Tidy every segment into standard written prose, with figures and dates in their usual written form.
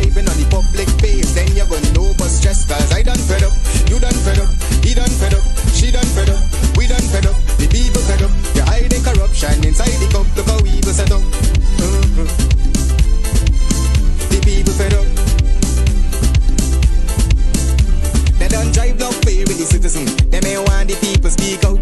vibing on the public face, then you're gonna know but stress. Cause I done fed up, you done fed up, he done fed up, she done fed up, we done fed up, the people fed up. You're hiding corruption inside the cup, look how we go set up. The people fed up. They done drive no fair with the citizen. They may want the people speak out.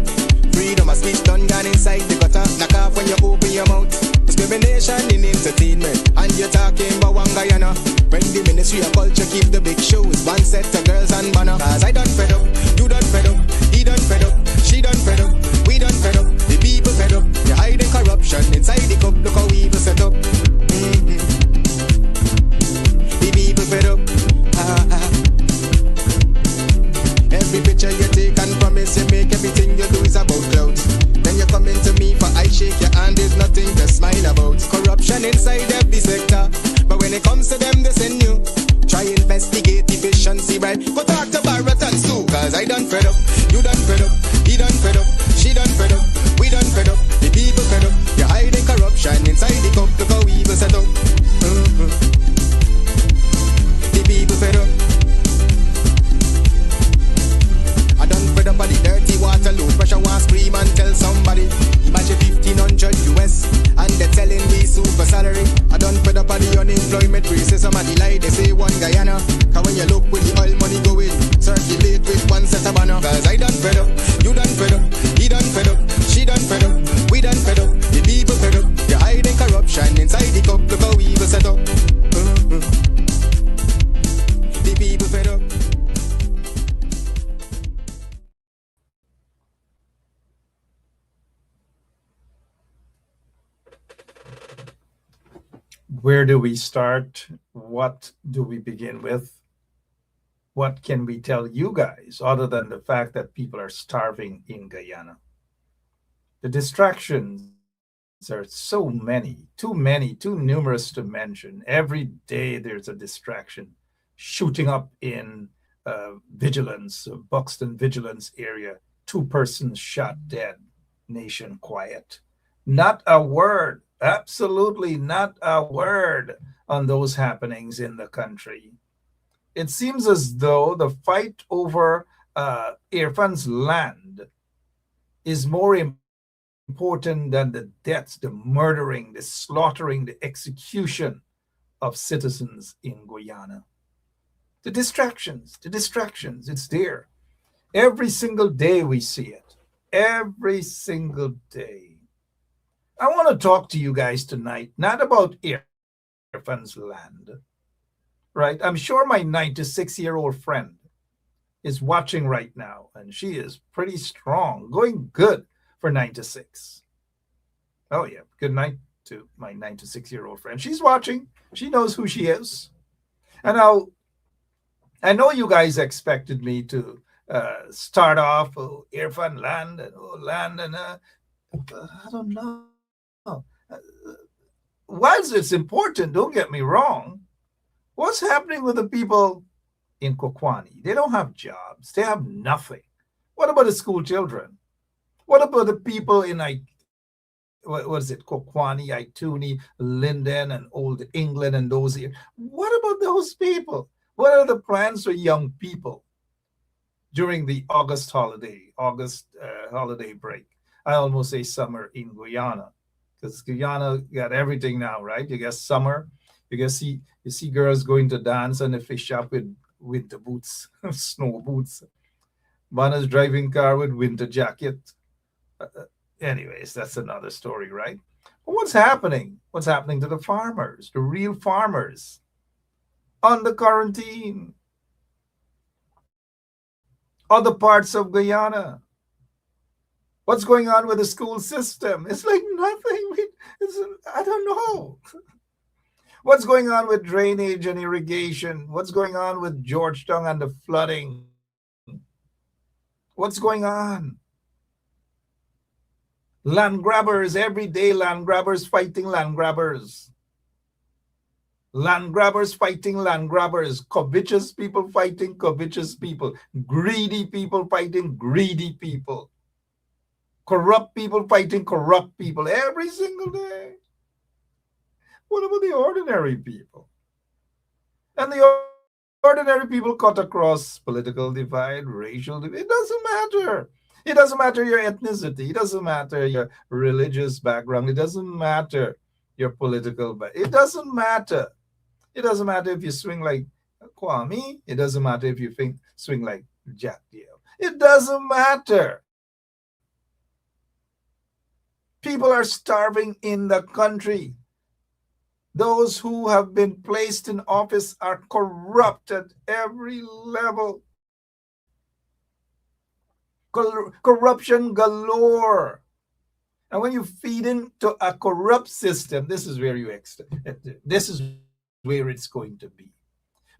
Freedom of speech done gone inside the gutter. Knock off when you open your mouth. Discrimination in entertainment, and you're talking about one Guyana. When the Ministry of Culture keep the big shows, one set of girls and banner. Cause I done fed up, you done fed up, he done fed up, she done fed up, we done fed up, the people fed up. You're hiding corruption inside the cup, look how we set up. The people fed up. Every picture you take and promise you make, everything you do is about clout. Then you come into me for I shake your hand, there's nothing to smile about. Corruption inside every sector, but when it comes to them they send you. Try investigate efficiency, right? Go talk to Baratans too. Cause I done fed up, you done fed up, he done fed up, she done fed up, we done fed up, the people fed up. You're hiding corruption inside the cup, look how we even set up. The people fed up. I done fed up on the dirty Waterloo. Pressure want scream and tell somebody. Imagine 1500 US and they're telling me super salary. I done fed up on the unemployment racism and the lie they say one Guyana. Cause when you look with the oil money going, circulate with one set of banner. Cause I done fed up, you done fed up, he done fed up, she done fed up, we done fed up, the people fed up. You're hiding corruption inside the cup, look how we even set up. The people fed up. Where do we start? What do we begin with? What can we tell you guys other than the fact that people are starving in Guyana? The distractions are so many, too numerous to mention. Every day there's a distraction shooting up in vigilance, Buxton vigilance area. 2 persons shot dead, nation quiet. Not a word, absolutely not a word on those happenings in the country. It seems as though the fight over Irfan's land is more important than the deaths, the murdering, the slaughtering, the execution of citizens in Guyana. The distractions, it's there. Every single day we see it. Every single day. I want to talk to you guys tonight, not about Irfan's land, right? I'm sure my 96-year-old friend is watching right now, and she is pretty strong, going good for 96. Oh, yeah. Good night to my 96-year-old friend. She's watching. She knows who she is. And now, I know you guys expected me to start off Irfan land and I don't know. Whilst it's important, don't get me wrong, what's happening with the people in Kokwani? They don't have jobs. They have nothing. What about the school children? What about the people in Kokwani, Ituni, Linden, and Old England, and those here? What about those people? What are the plans for young people during the August holiday break? I almost say summer in Guyana, because Guyana got everything now, right? You got summer, you see girls going to dance and the fish shop with winter boots, snow boots. Mana's driving car with winter jacket. Anyways, that's another story, right? But what's happening? What's happening to the farmers, the real farmers, under quarantine? Other parts of Guyana. What's going on with the school system? It's like nothing. I don't know. What's going on with drainage and irrigation? What's going on with Georgetown and the flooding? What's going on? Land grabbers, every day land grabbers fighting land grabbers. Land grabbers fighting land grabbers. Covetous people fighting covetous people. Greedy people fighting greedy people. Corrupt people fighting corrupt people every single day. What about the ordinary people? And the ordinary people cut across political divide, racial divide. It doesn't matter. It doesn't matter your ethnicity. It doesn't matter your religious background. It doesn't matter your political background. It doesn't matter. It doesn't matter if you swing like Kwame. It doesn't matter if you swing like Jack Deal. It doesn't matter. People are starving in the country. Those who have been placed in office are corrupt at every level. Corruption galore. And when you feed into a corrupt system, this is where this is where it's going to be.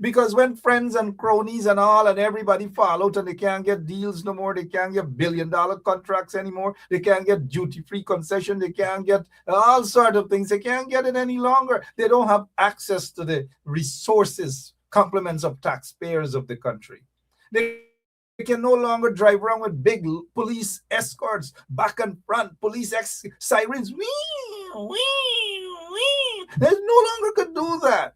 Because when friends and cronies and all and everybody fall out and they can't get deals no more, they can't get billion-dollar contracts anymore, they can't get duty-free concession, they can't get all sort of things, they can't get it any longer. They don't have access to the resources, complements of taxpayers of the country. They can no longer drive around with big police escorts, back and front, sirens, they no longer could do that.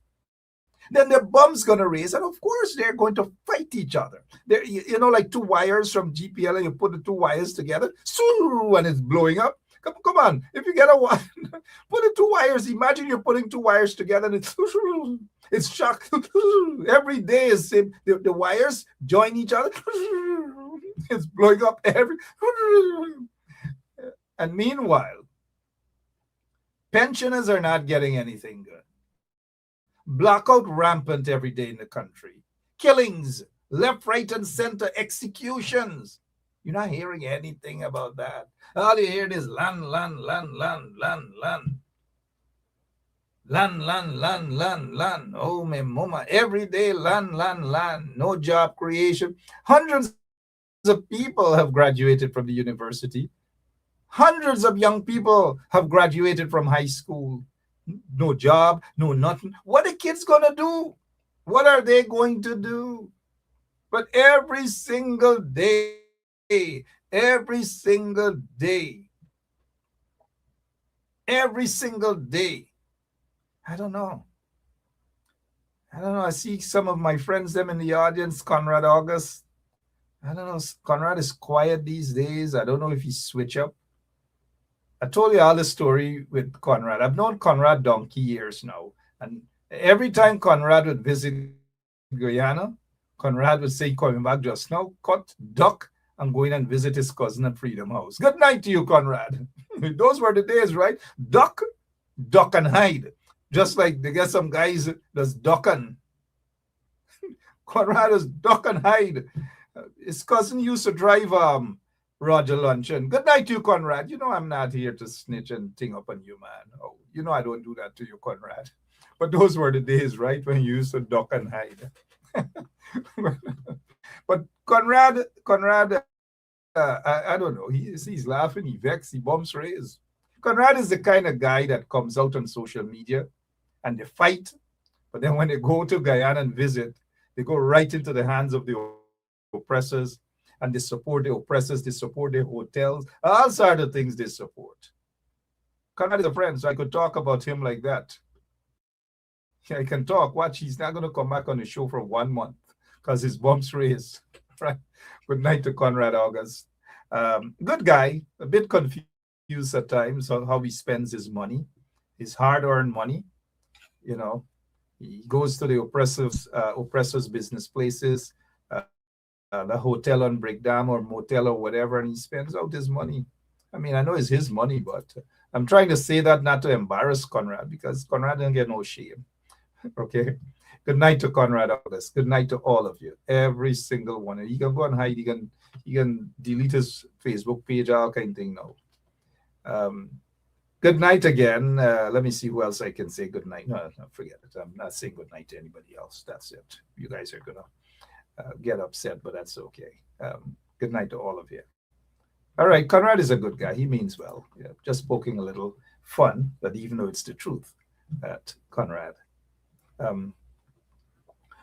Then their bum's gonna raise, and of course they're going to fight each other. They're, like two wires from GPL, and you put the two wires together, and it's blowing up. Come on, if you get a wire, put the two wires. Imagine you're putting two wires together, and it's shock. Every day is same. The wires join each other. It's blowing up every. And meanwhile, pensioners are not getting anything good. Blackout rampant every day in the country. Killings, left, right, and center, executions. You're not hearing anything about that. All you hear is land, land, land, land, land, land. Land, land, land, land, land. Oh, my mama. Every day, land, land, land. No job creation. Hundreds of people have graduated from the university. Hundreds of young people have graduated from high school. No job, no nothing. What are kids gonna do? What are they going to do? But every single day, every single day, I don't know. I see some of my friends, them in the audience, Conrad August. I don't know. Conrad is quiet these days. I don't know if he switch up. I told you all the story with Conrad. I've known Conrad donkey years now. And every time Conrad would visit Guyana, Conrad would say, coming back just now, cut, duck, and going and visit his cousin at Freedom House. Good night to you, Conrad. Those were the days, right? Duck, duck and hide. Just like they get some guys that's ducking. Conrad is duck and hide. His cousin used to drive Roger Luncheon. Good night to you, Conrad. I'm not here to snitch and ting up on you, man. Oh, I don't do that to you, Conrad. But those were the days, right, when you used to duck and hide. But Conrad, I don't know. He's laughing, he vexed, he bumps raised. Conrad is the kind of guy that comes out on social media and they fight, but then when they go to Guyana and visit, they go right into the hands of the oppressors, and they support the oppressors, they support their hotels, all sorts of things they support. Conrad is a friend, so I could talk about him like that. I can talk. Watch, he's not going to come back on the show for 1 month because his bumps raised. Right? Good night to Conrad August. Good guy, a bit confused at times on how he spends his money, his hard-earned money. He goes to the oppressors' business places, the hotel on Brickdam or motel or whatever, and he spends out his money. I mean, I know it's his money, but I'm trying to say that not to embarrass Conrad, because Conrad doesn't get no shame. Okay. Good night to Conrad August. Good night to all of you, every single one. He can go and hide. He can delete his Facebook page, all kind of thing now. Good night again. Let me see who else I can say good night. No, forget it. I'm not saying good night to anybody else. That's it. You guys are gonna get upset, but that's okay. Good night to all of you. All right, Conrad is a good guy. He means well. Yeah, just poking a little fun, but even though it's the truth, at Conrad.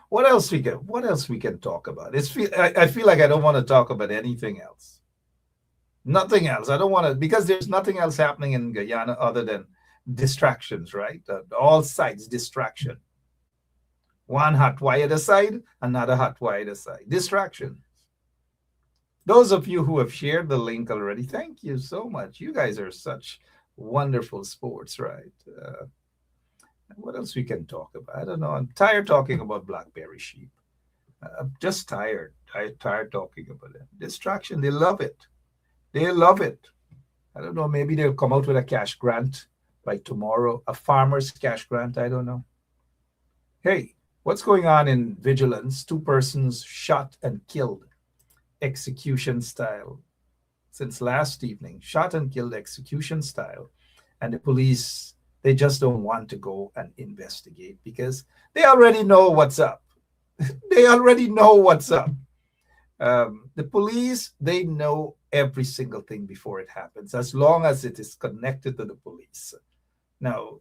What else we can talk about? I feel like I don't want to talk about anything else. Nothing else. I don't want to, because there's nothing else happening in Guyana other than distractions, right? All sides distraction. One hot wire aside, another hot wire aside. Distraction. Those of you who have shared the link already, thank you so much. You guys are such wonderful sports, right? What else we can talk about? I don't know. I'm tired talking about blackberry sheep. I'm just tired. Tired talking about it. Distraction. They love it. They love it. I don't know. Maybe they'll come out with a cash grant by tomorrow, a farmer's cash grant. I don't know. Hey, what's going on in vigilance? Two persons shot and killed, execution style. Since last evening, shot and killed execution style. And the police, they just don't want to go and investigate because they already know what's up. They already know what's up. The police, they know every single thing before it happens, as long as it is connected to the police. Now,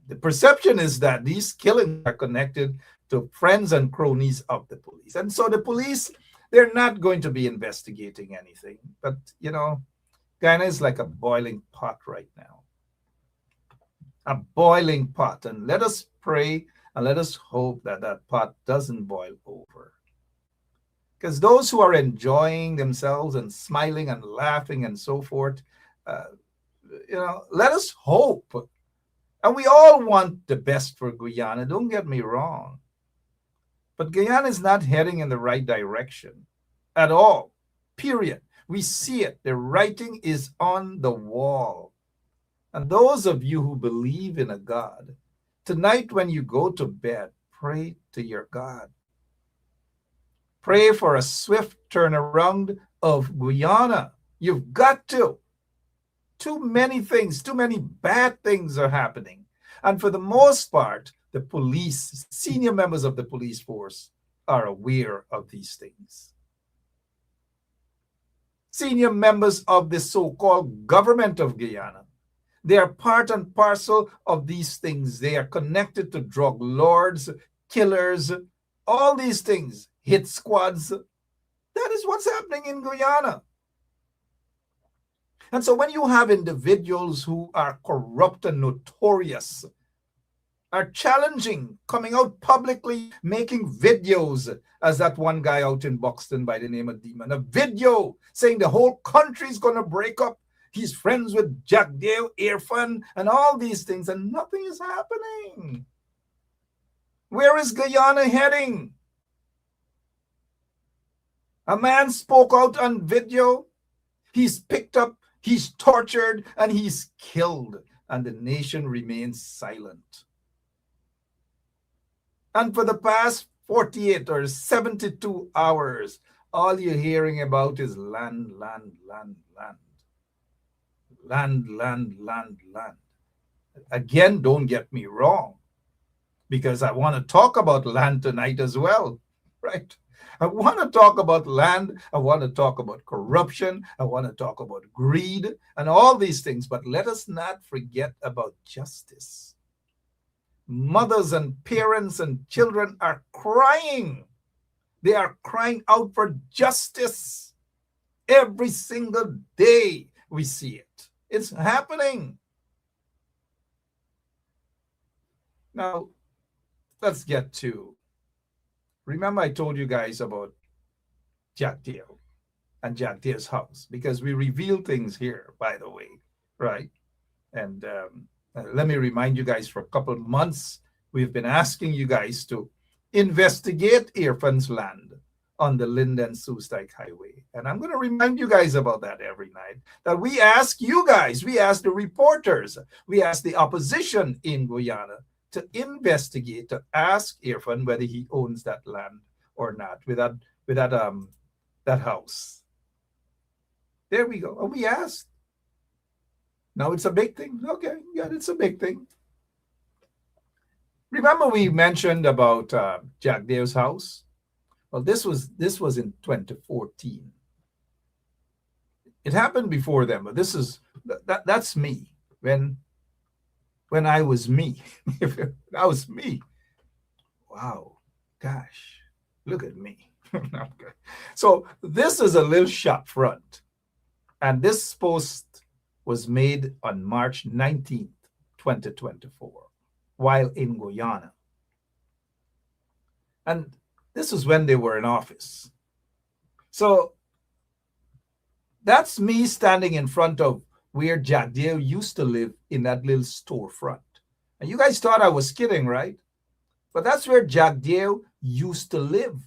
the perception is that these killings are connected to friends and cronies of the police. And so the police, they're not going to be investigating anything. But, you know, Guyana is like a boiling pot right now. A boiling pot. And let us pray and let us hope that that pot doesn't boil over. Because those who are enjoying themselves and smiling and laughing and so forth, let us hope. And we all want the best for Guyana, don't get me wrong. But Guyana is not heading in the right direction at all, period. We see it. The writing is on the wall. And those of you who believe in a God, tonight when you go to bed, pray to your God. Pray for a swift turnaround of Guyana. You've got to. Too many things, too many bad things are happening. And for the most part, the police, senior members of the police force are aware of these things. Senior members of the so-called government of Guyana, they are part and parcel of these things. They are connected to drug lords, killers, all these things, hit squads. That is what's happening in Guyana. And so when you have individuals who are corrupt and notorious, are challenging, coming out publicly, making videos, as that one guy out in Buxton by the name of Demon, a video saying the whole country is going to break up. He's friends with Jack Dale, Irfaan, and all these things, and nothing is happening. Where is Guyana heading? A man spoke out on video. He's picked up, he's tortured, and he's killed, and the nation remains silent. And for the past 48 or 72 hours, all you're hearing about is land, land, land, land. Land, land, land, land. Again, don't get me wrong, because I want to talk about land tonight as well, right? I want to talk about land. I want to talk about corruption. I want to talk about greed and all these things. But let us not forget about justice. Mothers and parents and children are crying. They are crying out for justice. Every single day we see it. It's happening. Now, let's get to, remember I told you guys about Jack Dale and Jack Dale's house, because we reveal things here, by the way, right? And let me remind you guys, for a couple of months, we've been asking you guys to investigate Irfaan's land on the Linden-Soestdijk Highway. And I'm going to remind you guys about that every night, that we ask you guys, we ask the reporters, we ask the opposition in Guyana to investigate, to ask Irfaan whether he owns that land or not with that house. There we go. And we asked. Now it's a big thing. Okay, yeah, it's a big thing. Remember we mentioned about Jack Dale's house? Well, this was in 2014. It happened before then, but that's me. When I was me. That was me. Wow. Gosh. Look at me. So this is a little shop front. And this post was made on March 19th, 2024, while in Guyana. And this was when they were in office. So that's me standing in front of where Jack Dale used to live in that little storefront. And you guys thought I was kidding, right? But that's where Jack Dale used to live,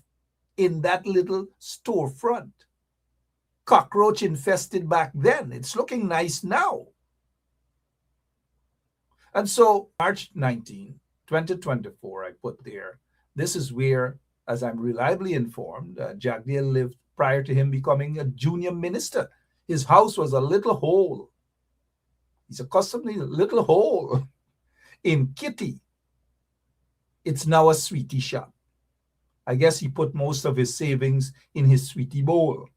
in that little storefront. Cockroach infested back then. It's looking nice now. And so, March 19, 2024, I put there, this is where, as I'm reliably informed, Jack Dale lived prior to him becoming a junior minister. His house was a little hole. He's accustomed to a little hole in Kitty. It's now a sweetie shop. I guess he put most of his savings in his sweetie bowl.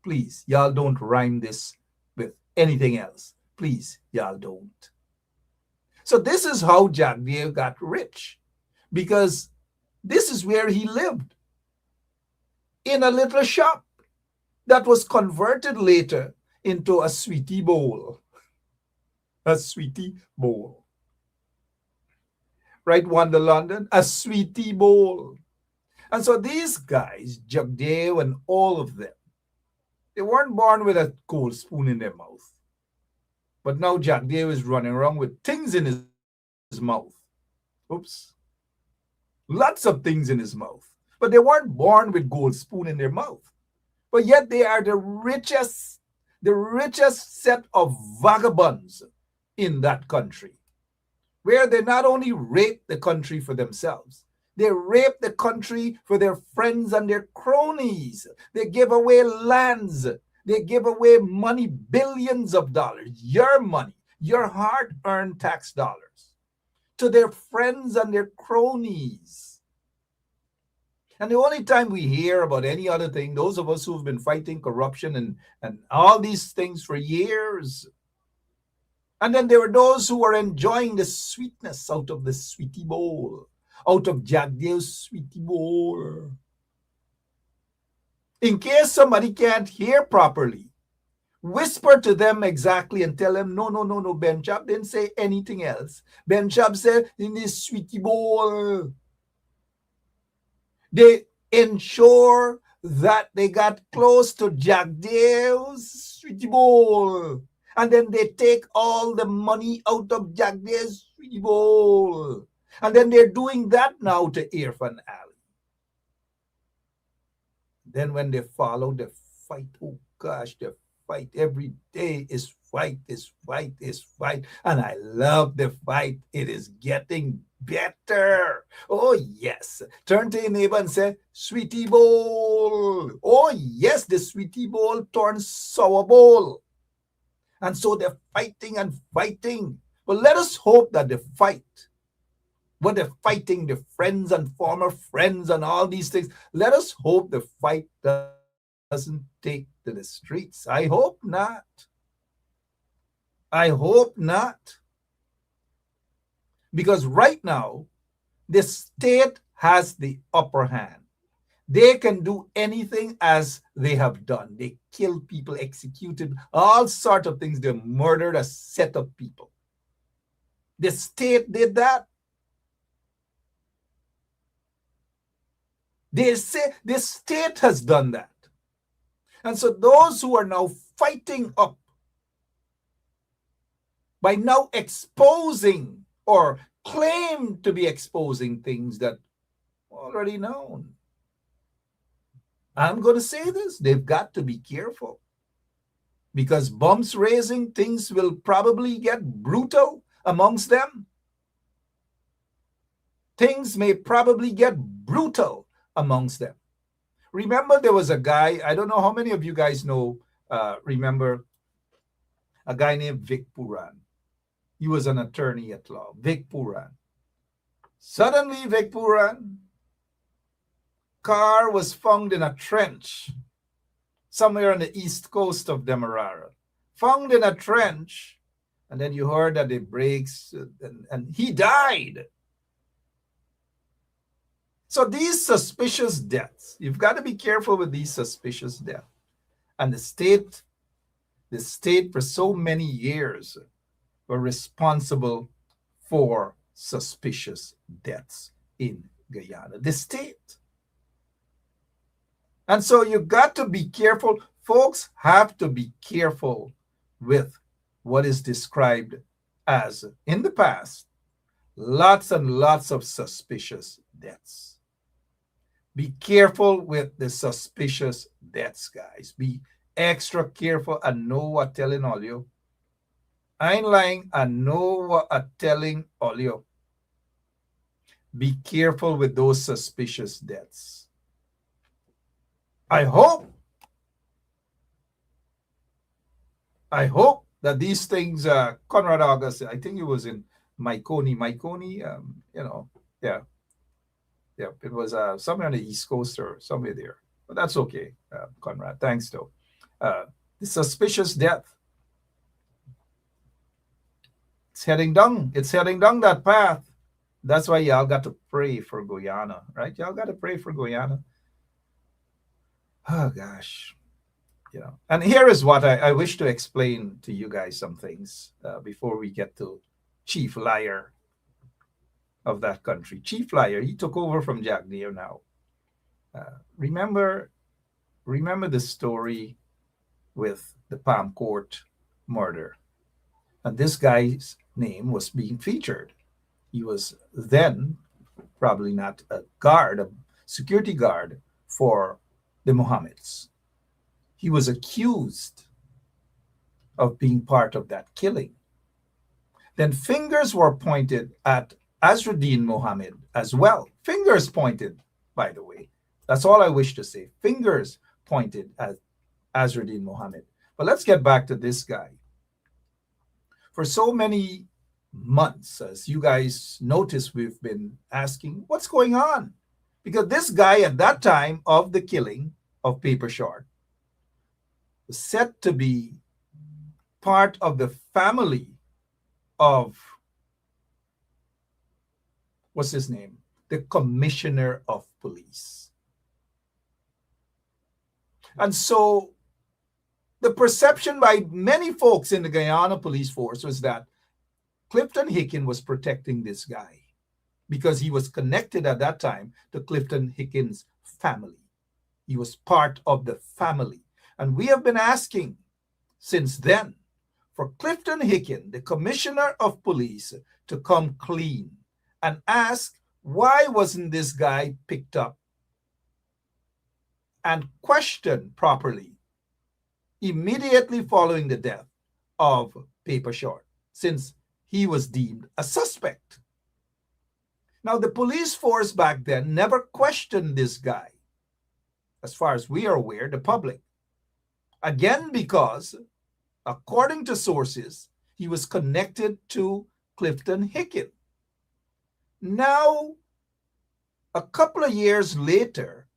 Please, y'all don't rhyme this with anything else. Please, y'all don't. So this is how Jack Dale got rich, because this is where he lived, in a little shop that was converted later into a sweetie bowl. A sweetie bowl. Right, Wonder London? A sweetie bowl. And so these guys, Jack Dale and all of them, they weren't born with a gold spoon in their mouth. But now Jack Dale is running around with things in his mouth. Oops. Lots of things in his mouth. But they weren't born with gold spoon in their mouth. But yet they are the richest set of vagabonds in that country, where they not only rape the country for themselves, they rape the country for their friends and their cronies. They give away lands. They give away money, billions of dollars, your money, your hard-earned tax dollars, to their friends and their cronies. And the only time we hear about any other thing, those of us who've been fighting corruption and all these things for years. And then there were those who were enjoying the sweetness out of the sweetie bowl, out of Jack Dale's sweetie bowl. In case somebody can't hear properly, whisper to them exactly and tell them, no, Ben Chap didn't say anything else. Ben Chap said, in this sweetie bowl. They ensure that they got close to Jack Dale's sweetie bowl. And then they take all the money out of Jack Dale's sweetie bowl. And then they're doing that now to Irfaan Lol. Then when they follow the fight, oh gosh, the fight every day is fight. And I love the fight. It is getting better. Oh, yes. Turn to your neighbor and say, sweetie bowl. Oh, yes, the sweetie bowl turns sour bowl. And so they're fighting and fighting. But let us hope that the fight, when they're fighting the friends and former friends and all these things, let us hope the fight doesn't take to the streets. I hope not. I hope not. Because right now, the state has the upper hand. They can do anything as they have done. They killed people, executed, all sorts of things. They murdered a set of people. The state did that. They say the state has done that. And so those who are now fighting up by now exposing or claim to be exposing things that are already known. I'm going to say this, they've got to be careful, because bumps raising, things will probably get brutal amongst them. Things may probably get brutal amongst them. Remember, there was a guy, I don't know how many of you guys know, remember a guy named Vic Puran. He was an attorney at law, Vic Puran. Suddenly, Vic Puran car was found in a trench somewhere on the east coast of Demerara. Found in a trench, and then you heard that it breaks, and he died. So these suspicious deaths, you've got to be careful with these suspicious deaths. And the state for so many years were responsible for suspicious deaths in Guyana, the state. And so you got to be careful. Folks have to be careful with what is described as, in the past, lots and lots of suspicious deaths. Be careful with the suspicious deaths, guys. Be extra careful and know what telling all you. I ain't lying. I know what I'm telling all you. Be careful with those suspicious deaths. I hope that these things, Conrad August, I think it was in Myconi, yeah, it was somewhere on the East Coast or somewhere there. But that's okay, Conrad. Thanks, though. The suspicious death. It's heading down. It's heading down that path. That's why y'all got to pray for Guyana, right? Y'all got to pray for Guyana. Oh, gosh. And here is what I wish to explain to you guys some things before we get to Chief Liar of that country. Chief Liar, he took over from Jack Neer now. Remember the story with the Palm Court murder. And this guy's name was being featured. He was then probably not a security guard for the Mohammeds. He was accused of being part of that killing. Then fingers were pointed at Azruddin Mohammed as well. Fingers pointed, by the way. That's all I wish to say. Fingers pointed at Azruddin Mohammed. But let's get back to this guy. For so many months, as you guys notice, we've been asking, what's going on? Because this guy at that time of the killing of Paper Short was said to be part of the family of, what's his name? The Commissioner of Police. And so the perception by many folks in the Guyana police force was that Clifton Hicken was protecting this guy because he was connected at that time to Clifton Hicken's family. He was part of the family. And we have been asking since then for Clifton Hicken, the Commissioner of Police, to come clean and ask, why wasn't this guy picked up and questioned properly immediately following the death of Paper Short, since he was deemed a suspect? Now, the police force back then never questioned this guy, as far as we are aware, the public. Again, because, according to sources, he was connected to Clifton Hicken. Now, a couple of years later,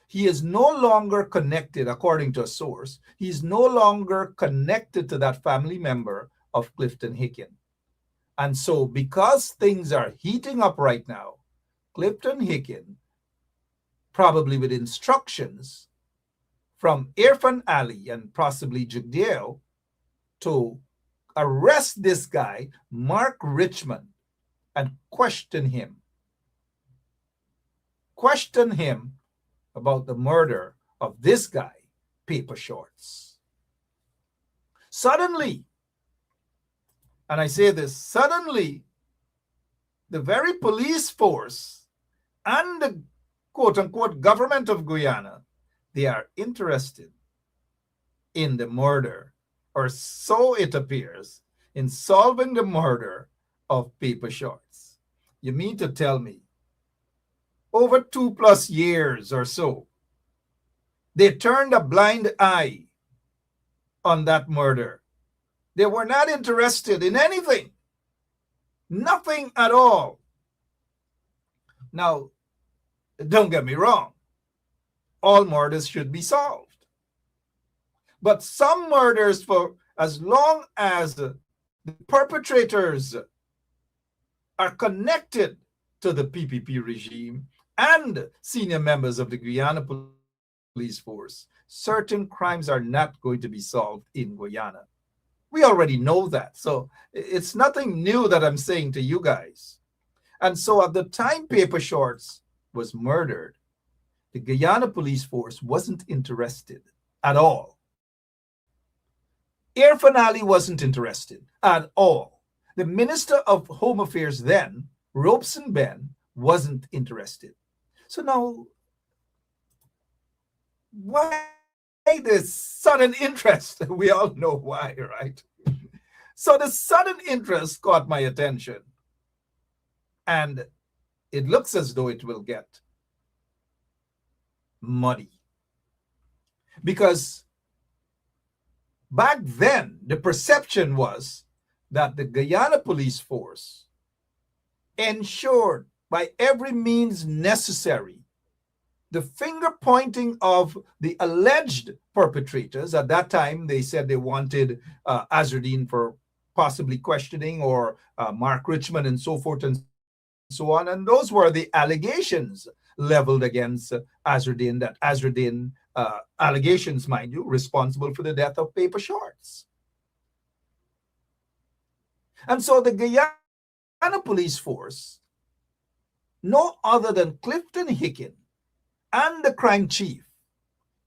he is no longer connected, according to a source, he's no longer connected to that family member of Clifton Hicken. And so, because things are heating up right now, Clifton Hicken, probably with instructions from Irfaan Ali and possibly Jagdeo, to arrest this guy, Mark Richmond, and question him. Question him about the murder of this guy, Paper Shorts. Suddenly, and I say this, suddenly, the very police force and the quote-unquote government of Guyana, they are interested in the murder, or so it appears, in solving the murder of Paper Shorts. You mean to tell me, over 2+ years or so, they turned a blind eye on that murder. They were not interested in anything. Nothing at all. Now, don't get me wrong. All murders should be solved. But some murders, for as long as the perpetrators are connected to the PPP regime and senior members of the Guyana police force, certain crimes are not going to be solved in Guyana. We already know that. So it's nothing new that I'm saying to you guys. And so at the time Paper Shorts was murdered, the Guyana police force wasn't interested at all. Irfan Ali wasn't interested at all. The Minister of Home Affairs then, Robeson Ben, wasn't interested. So now, why this sudden interest? We all know why, right? So the sudden interest caught my attention, and it looks as though it will get muddy. Because back then, the perception was that the Guyana police force ensured by every means necessary the finger pointing of the alleged perpetrators. At that time, they said they wanted Azardine for possibly questioning, or Mark Richmond, and so forth and so on. And those were the allegations leveled against Azardine, that Azardine, allegations, mind you, responsible for the death of Paper Shorts. And so the Guyana police force, no other than Clifton Hicken and the crime chief,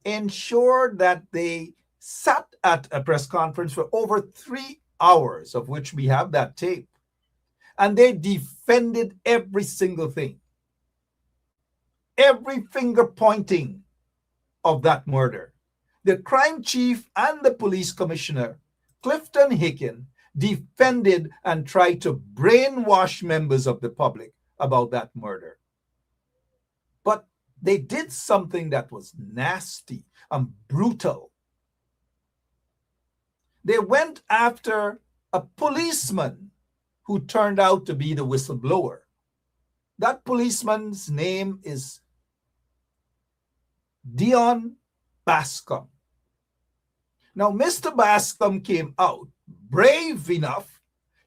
ensured that they sat at a press conference for over 3 hours, of which we have that tape, and they defended every single thing, every finger pointing of that murder. The crime chief and the police commissioner, Clifton Hicken, defended and tried to brainwash members of the public about that murder. But they did something that was nasty and brutal. They went after a policeman who turned out to be the whistleblower. That policeman's name is Dion Bascom. Now, Mr. Bascom came out brave enough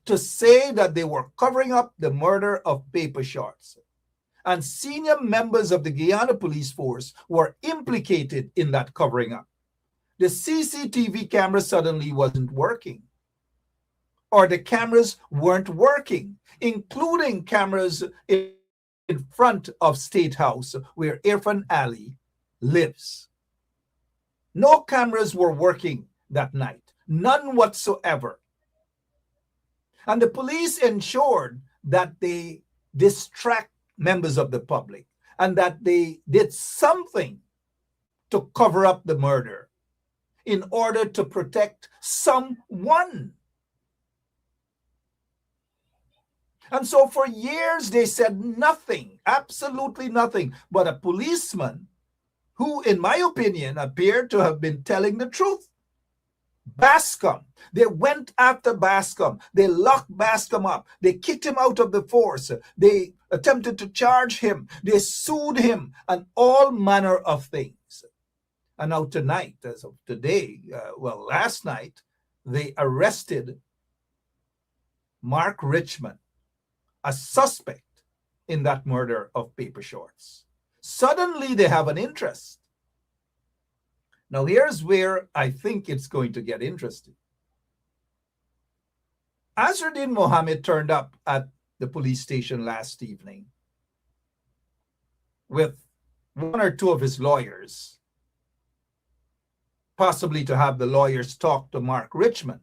to say that they were covering up the murder of Paper Shorts, and senior members of the Guyana police force were implicated in that covering up. The CCTV camera suddenly wasn't working, or the cameras weren't working, including cameras in front of State House where Irfaan Ali lives. No cameras were working that night, none whatsoever. And the police ensured that they distract members of the public and that they did something to cover up the murder in order to protect someone. And so for years they said nothing, absolutely nothing, but a policeman who, in my opinion, appeared to have been telling the truth. Bascom. They went after Bascom. They locked Bascom up. They kicked him out of the force. They attempted to charge him. They sued him, and all manner of things. And now tonight, as of today, last night, they arrested Mark Richmond, a suspect in that murder of Paper Shorts. Suddenly they have an interest. Now here's where I think it's going to get interesting. Azardine Mohammed turned up at the police station last evening with one or two of his lawyers, possibly to have the lawyers talk to Mark Richmond.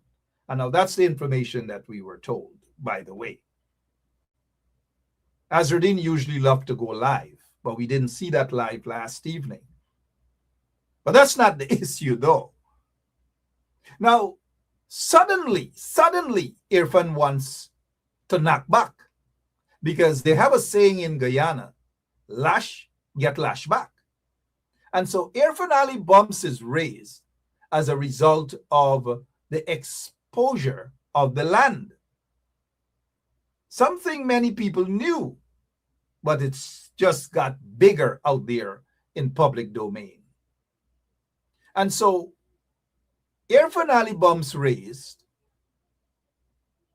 And now that's the information that we were told, by the way. Azardine usually loved to go live, but we didn't see that live last evening. But that's not the issue, though. Now, suddenly, Irfaan wants to knock back, because they have a saying in Guyana, lash, get lash back. And so Irfaan Ali bumps is raised as a result of the exposure of the land. Something many people knew, but it's just got bigger out there in public domain. And so Irfaan Ali bumps raised.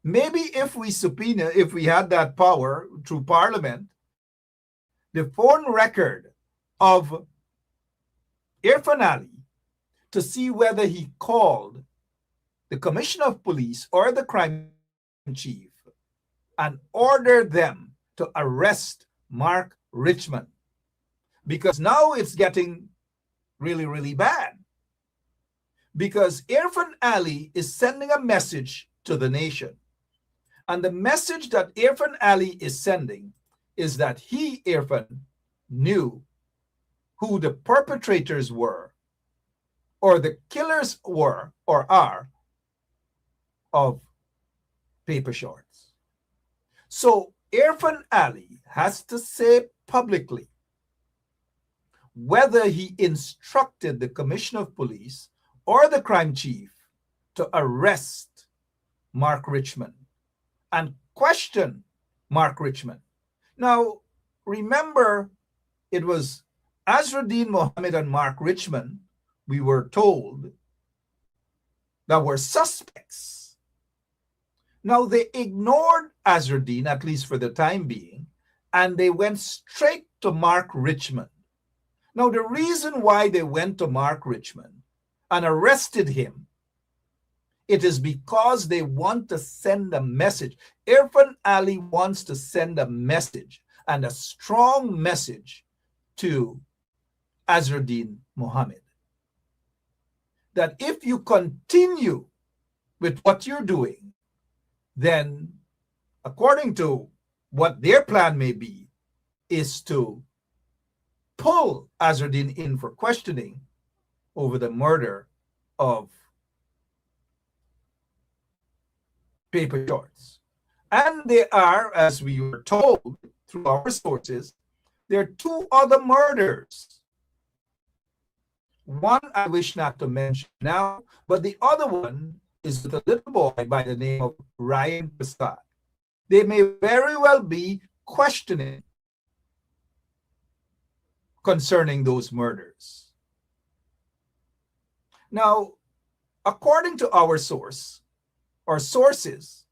Maybe if we had that power through Parliament, the phone record of Irfaan Ali to see whether he called the Commissioner of Police or the crime chief and ordered them to arrest Mark Richmond, because now it's getting really, really bad. Because Irfaan Ali is sending a message to the nation. And the message that Irfaan Ali is sending is that he, Irfaan, knew who the perpetrators were, or the killers were, or are, of Paper Shorts. So Irfaan Ali has to say publicly whether he instructed the Commissioner of Police or the crime chief to arrest Mark Richmond and question Mark Richmond. Now, remember, it was Azruddin Mohammed and Mark Richmond, we were told, that were suspects. Now, they ignored Azruddin, at least for the time being, and they went straight to Mark Richmond. Now, the reason why they went to Mark Richmond and arrested him, it is because they want to send a message. Irfaan Ali wants to send a message, and a strong message, to Azruddin Mohammed, that if you continue with what you're doing, then according to what their plan may be, is to pull Azruddin in for questioning over the murder of Paper Shorts. And there are, as we were told through our sources, there are two other murders. One I wish not to mention now, but the other one is with a little boy by the name of Ryan Prasad. They may very well be questioning concerning those murders. Now, according to our source, or sources,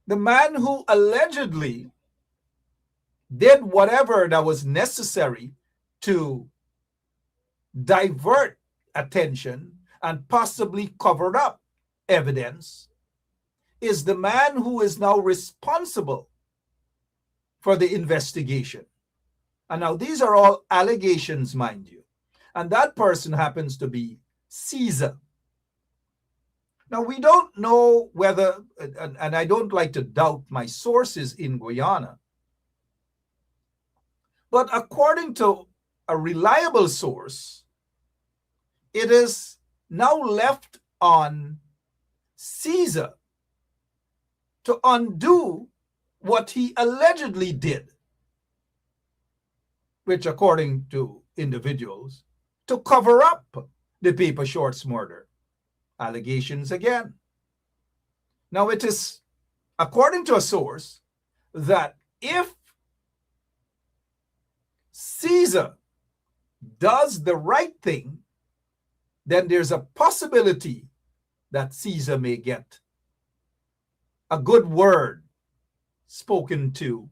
the man who allegedly did whatever that was necessary to divert attention and possibly cover up evidence is the man who is now responsible for the investigation. And now these are all allegations, mind you. And that person happens to be Caesar. Now, we don't know whether, and I don't like to doubt my sources in Guyana, but according to a reliable source, it is now left on Caesar to undo what he allegedly did, which, according to individuals, to cover up the Paper Shorts murder. Allegations again. Now, it is, according to a source, that if Caesar does the right thing, then there's a possibility that Caesar may get a good word spoken to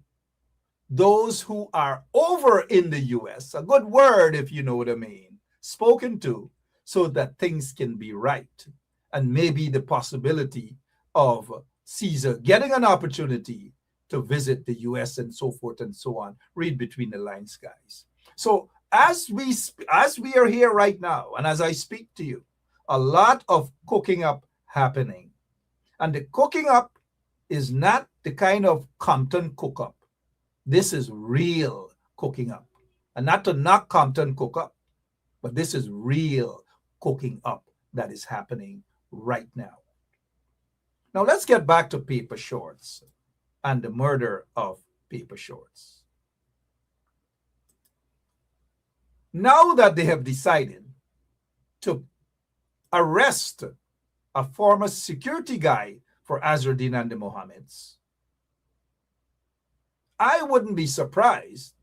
those who are over in the U.S., a good word, if you know what I mean, spoken to, so that things can be right. And maybe the possibility of Caesar getting an opportunity to visit the U.S. and so forth and so on. Read between the lines, guys. So as we are here right now, and as I speak to you, a lot of cooking up happening. And the cooking up is not the kind of Compton cook up. This is real cooking up. And not to knock Compton cook up, but this is real cooking up that is happening right now. Now let's get back to Paper Shorts and the murder of Paper Shorts. Now that they have decided to arrest a former security guy for Azruddin and the Mohammeds, I wouldn't be surprised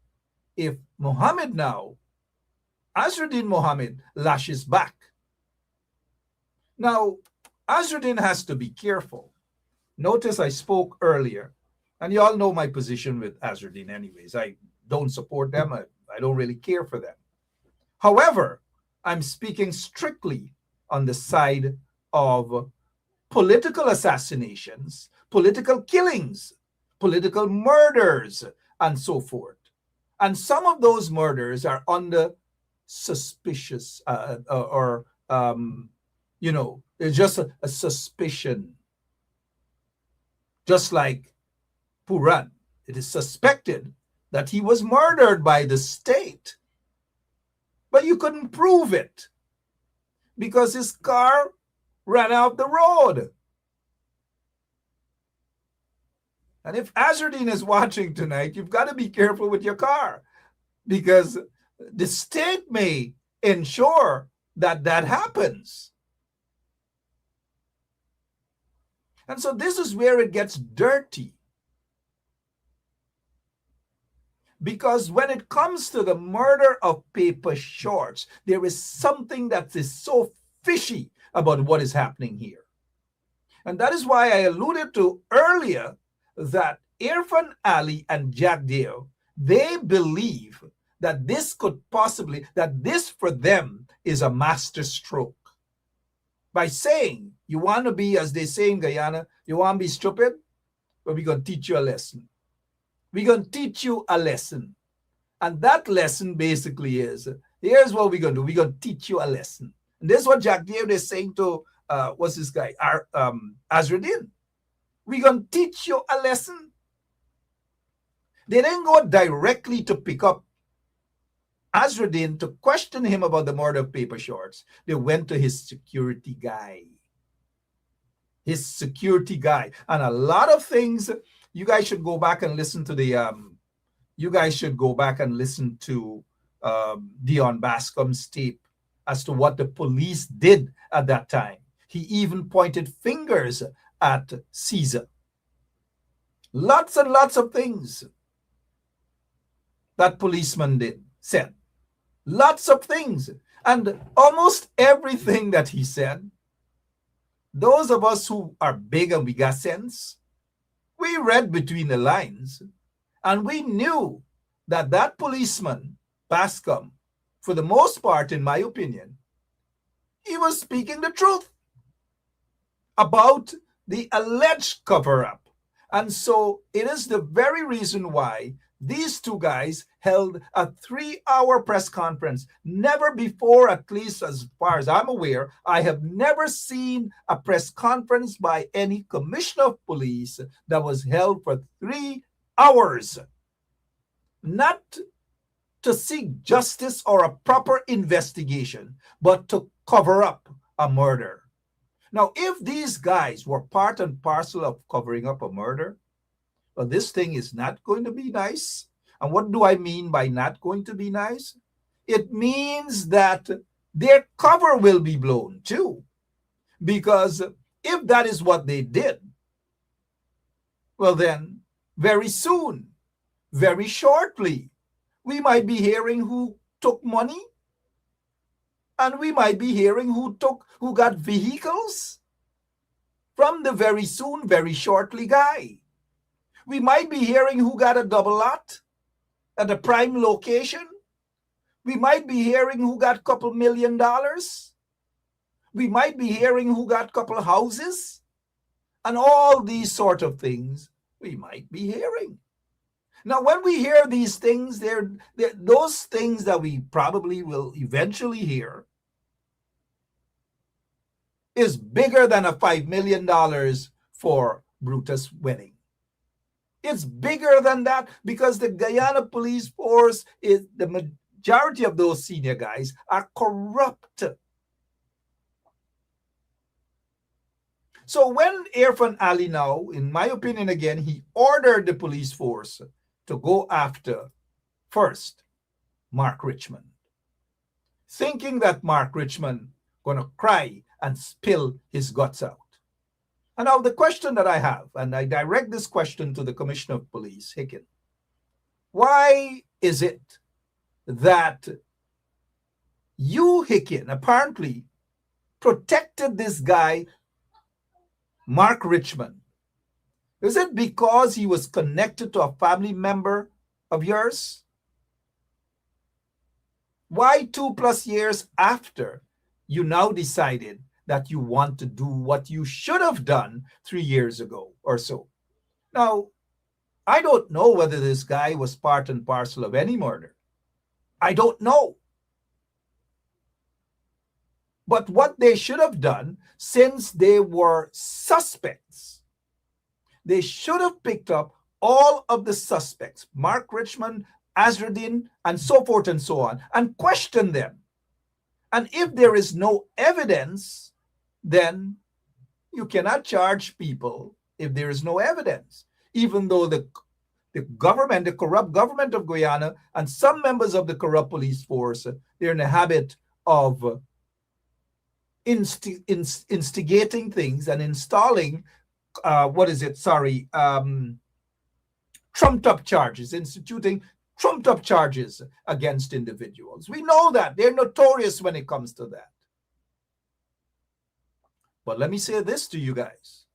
if Mohammed now, Azruddin Mohammed, lashes back. Now, Azruddin has to be careful. Notice I spoke earlier, and you all know my position with Azruddin anyways. I don't support them. I don't really care for them. However, I'm speaking strictly on the side of political assassinations, political killings political murders, and so forth. And some of those murders are under suspicious or it's just a suspicion, just like Puran. It is suspected that he was murdered by the state, but you couldn't prove it because his car ran off the road. And if Azardine is watching tonight, you've got to be careful with your car because the state may ensure that that happens. And so this is where it gets dirty. Because when it comes to the murder of Paper Shorts, there is something that is so fishy about what is happening here. And that is why I alluded to earlier that Irfaan Ali and Jack Dale, they believe that this could possibly, that this for them is a master stroke. By saying, you want to be, as they say in Guyana, you want to be stupid? Well, we're going to teach you a lesson. We're going to teach you a lesson. And that lesson basically is, here's what we're going to do. We're going to teach you a lesson. And this is what Jack David is saying to, what's this guy? Azradin. We're going to teach you a lesson. They didn't go directly to pick up Azradin to question him about the murder of Paper Shorts. They went to his security guy. His security guy. And a lot of things, you guys should go back and listen to the, Dion Bascom's tape as to what the police did at that time. He even pointed fingers at Caesar. Lots and lots of things that policeman said. Lots of things. And almost everything that he said, those of us who are big and we got sense, we read between the lines and we knew that that policeman, Bascom, for the most part, in my opinion, he was speaking the truth about the alleged cover-up. And so it is the very reason why these two guys held a 3-hour press conference. Never before, at least as far as I'm aware, I have never seen a press conference by any commissioner of police that was held for 3 hours. Not to seek justice or a proper investigation, but to cover up a murder. Now, if these guys were part and parcel of covering up a murder, well, this thing is not going to be nice. And what do I mean by not going to be nice? It means that their cover will be blown too. Because if that is what they did, well then, very soon, very shortly, we might be hearing who took money, and we might be hearing who got vehicles from the very soon, very shortly guy. We might be hearing who got a double lot at a prime location. We might be hearing who got a couple $1 million. We might be hearing who got a couple houses. And all these sort of things we might be hearing. Now, when we hear these things, they're those things that we probably will eventually hear is bigger than a $5 million for Brutus' wedding. It's bigger than that because the Guyana police force is, the majority of those senior guys are corrupt. So when Irfaan Ali now, in my opinion again, he ordered the police force to go after, first, Mark Richmond, thinking that Mark Richmond going to cry and spill his guts out. And now the question that I have, and I direct this question to the Commissioner of Police, Hicken, why is it that you, Hicken, apparently protected this guy, Mark Richmond? Is it because he was connected to a family member of yours? Why 2+ years after you now decided that you want to do what you should have done 3 years ago or so? Now, I don't know whether this guy was part and parcel of any murder. I don't know. But what they should have done, since they were suspects, they should have picked up all of the suspects, Mark Richmond, Azruddin, and so forth and so on, and questioned them. And if there is no evidence, then you cannot charge people if there is no evidence, even though the government, the corrupt government of Guyana, and some members of the corrupt police force, they're in the habit of instigating things and installing, trumped up charges, instituting trumped up charges against individuals. We know that. They're notorious when it comes to that. But let me say this to you guys,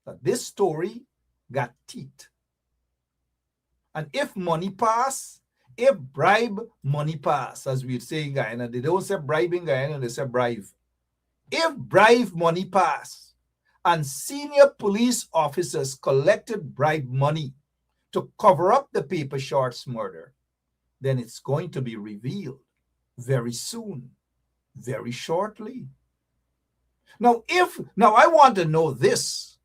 that this story got teeth. And if money pass, if bribe money pass, as we say in Guyana, they don't say bribe in Guyana, they say bribe. If bribe money pass and senior police officers collected bribe money to cover up the Paper Shorts murder, then it's going to be revealed very soon, very shortly. Now I want to know this.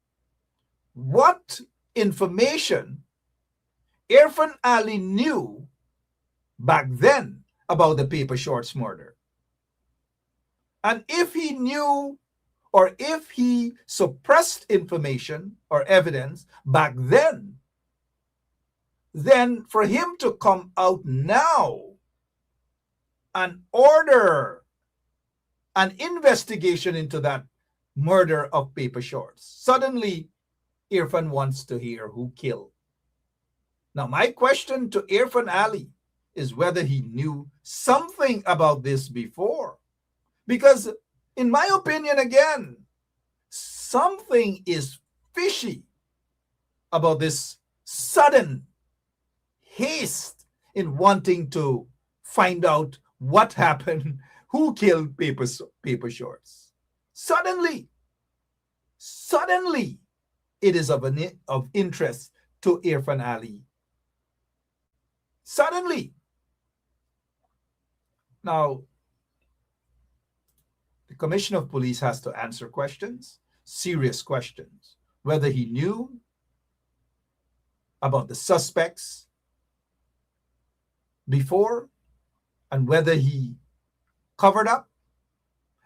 What information Irfaan Ali knew back then about the Paper Shorts murder? And if he knew, or if he suppressed information or evidence back then for him to come out now and order an investigation into that murder of Paper Shorts, suddenly Irfaan wants to hear who killed. Now, my question to Irfaan Ali is whether he knew something about this before. Because, in my opinion, again, something is fishy about this sudden haste in wanting to find out what happened, who killed Paper Shorts. Suddenly, it is of interest to Irfaan Ali. Suddenly. Now, the Commissioner of Police has to answer questions, serious questions, whether he knew about the suspects before and whether he covered up.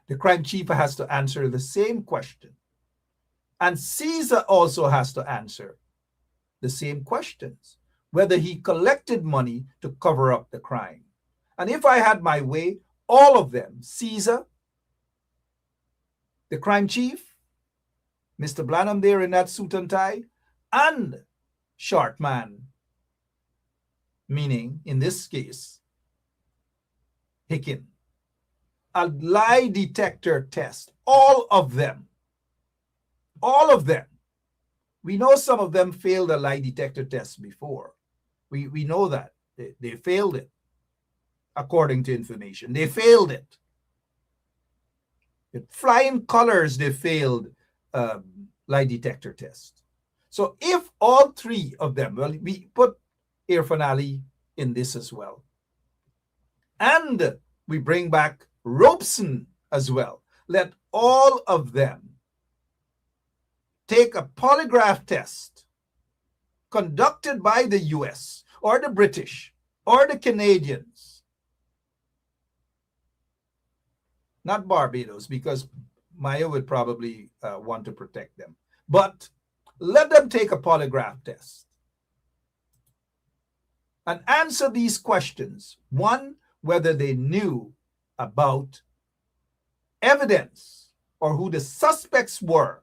The crime chief has to answer the same question. And Caesar also has to answer the same questions, whether he collected money to cover up the crime. And if I had my way, all of them, Caesar, the crime chief, Mr. Blanham there in that suit and tie, and Short Man, meaning, in this case, Hicken, a lie detector test, all of them. We know some of them failed a lie detector test before. We know that. They failed it, according to information. They failed it. With flying colors, they failed lie detector test. So if all three of them, well, we put Irfaan Ali in this as well. And we bring back Robeson as well. Let all of them take a polygraph test conducted by the US or the British or the Canadians. Not Barbados, because Maya would probably want to protect them. But let them take a polygraph test and answer these questions. One, whether they knew about evidence or who the suspects were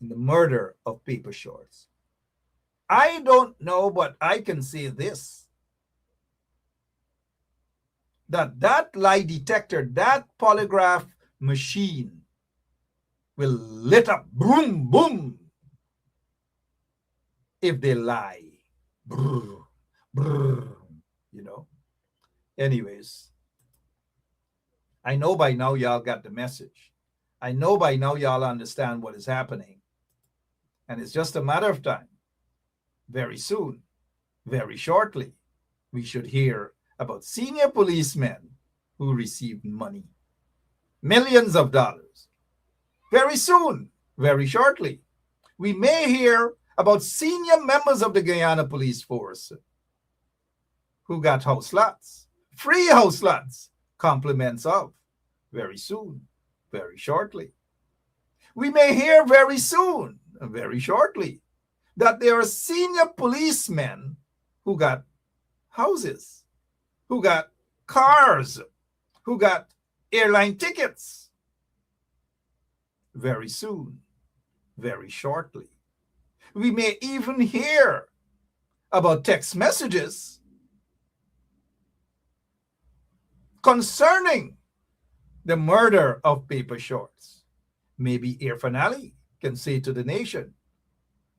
in the murder of Paper Shorts. I don't know, but I can say this, that lie detector, that polygraph machine will lit up, boom, boom, if they lie. Brr, brr, you know. Anyways, I know by now y'all got the message. I know by now y'all understand what is happening. And it's just a matter of time. Very soon, very shortly, we should hear about senior policemen who received money, millions of dollars. Very soon, very shortly, we may hear about senior members of the Guyana Police Force who got house lots, free house lots, compliments of. Very soon, very shortly. We may hear very soon, very shortly, that there are senior policemen who got houses, who got cars, who got airline tickets. Very soon, very shortly. We may even hear about text messages concerning the murder of Paper Shorts. Maybe Irfaan Lol can say to the nation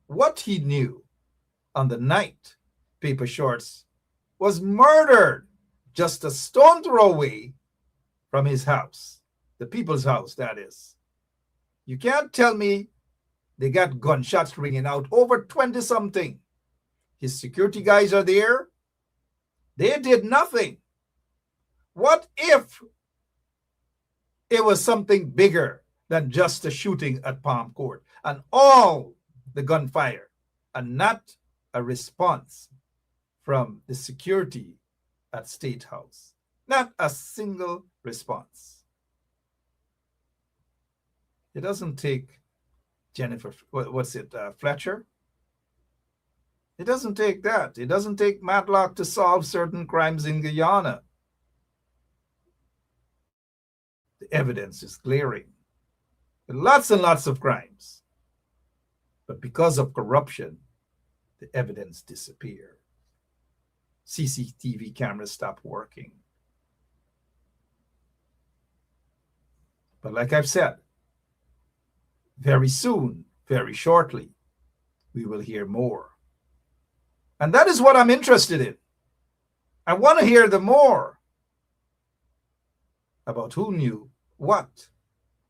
what he knew on the night Paper Shorts was murdered just a stone throw away from his house, the people's house, that is. You can't tell me they got gunshots ringing out, over 20-something. His security guys are there. They did nothing. What if it was something bigger than just a shooting at Palm Court and all the gunfire and not a response from the security at State House? Not a single response. It doesn't take Fletcher? It doesn't take that. It doesn't take Matlock to solve certain crimes in Guyana. The evidence is glaring. Lots and lots of crimes. But because of corruption, the evidence disappeared. CCTV cameras stopped working. But like I've said, very soon, very shortly, we will hear more. And that is what I'm interested in. I want to hear the more about who knew what.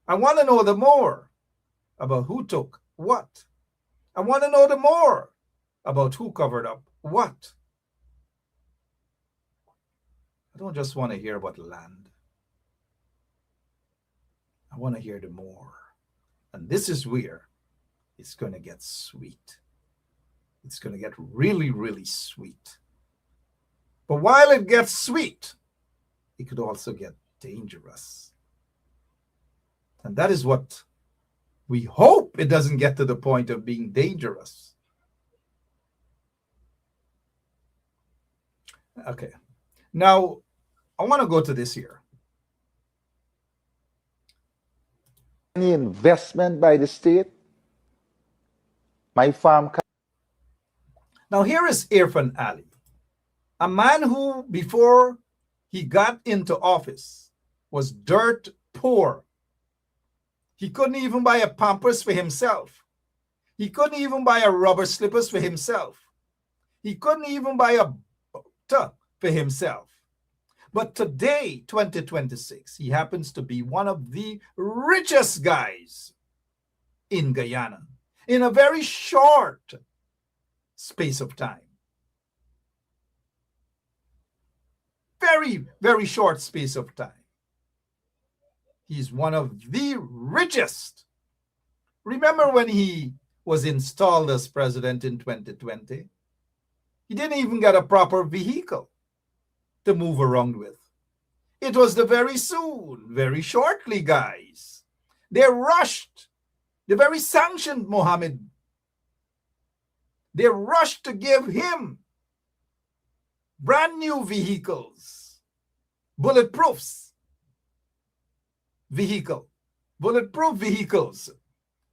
I want to know the more about who took what. I want to know the more about who covered up what. I don't just want to hear about land. I want to hear the more. And this is where it's going to get sweet. It's going to get really, really sweet. But while it gets sweet, it could also get dangerous. And that is what we hope it doesn't get to the point of being dangerous. Okay. Now, I want to go to this here. Any investment by the state, my farm. Now, here is Irfaan Lol, a man who, before he got into office, was dirt poor. He couldn't even buy a Pampers for himself. He couldn't even buy a rubber slippers for himself. He couldn't even buy a boat for himself. But today, 2026, he happens to be one of the richest guys in Guyana in a very short space of time. Very, very short space of time. He's one of the richest. Remember when he was installed as president in 2020? He didn't even get a proper vehicle to move around with. It was the very soon, very shortly, guys. They rushed. They very sanctioned Mohammed. They rushed to give him brand new vehicles, bulletproof vehicles.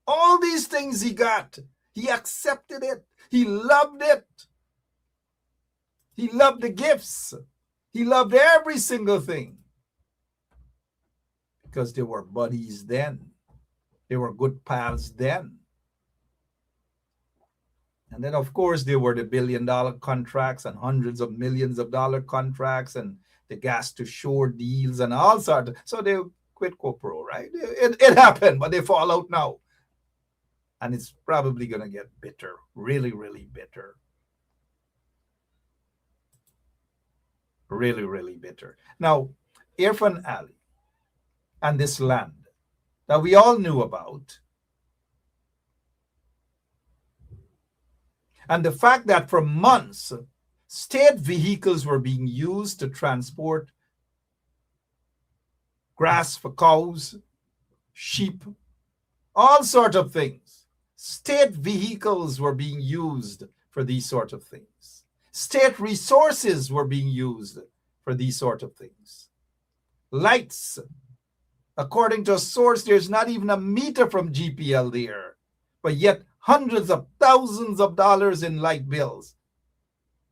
All these things he got. He accepted it. He loved it. He loved the gifts. He loved every single thing. Because they were buddies then. They were good pals then. And then, of course, there were the billion-dollar contracts and hundreds of millions of dollar contracts and the gas to shore deals and all sorts. So they quit quo pro, right? It happened, but they fall out now. And it's probably going to get bitter, really, really bitter. Really, really bitter. Now, Irfan Ali and this land that we all knew about, and the fact that for months, state vehicles were being used to transport grass for cows, sheep, all sorts of things. State vehicles were being used for these sort of things. State resources were being used for these sort of things. Lights, according to a source, there's not even a meter from GPL there, but yet hundreds of thousands of dollars in light bills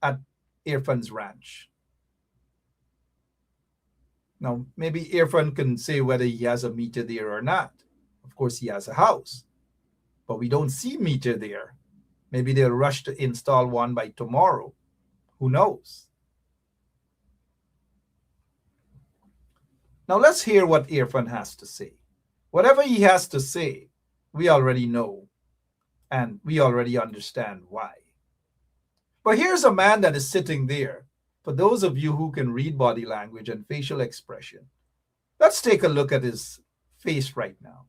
at Irfan's ranch. Now, maybe Irfan can say whether he has a meter there or not. Of course, he has a house, but we don't see meter there. Maybe they'll rush to install one by tomorrow. Who knows? Now, let's hear what Irfan has to say. Whatever he has to say, we already know, and we already understand why. But here's a man that is sitting there. For those of you who can read body language and facial expression, let's take a look at his face right now.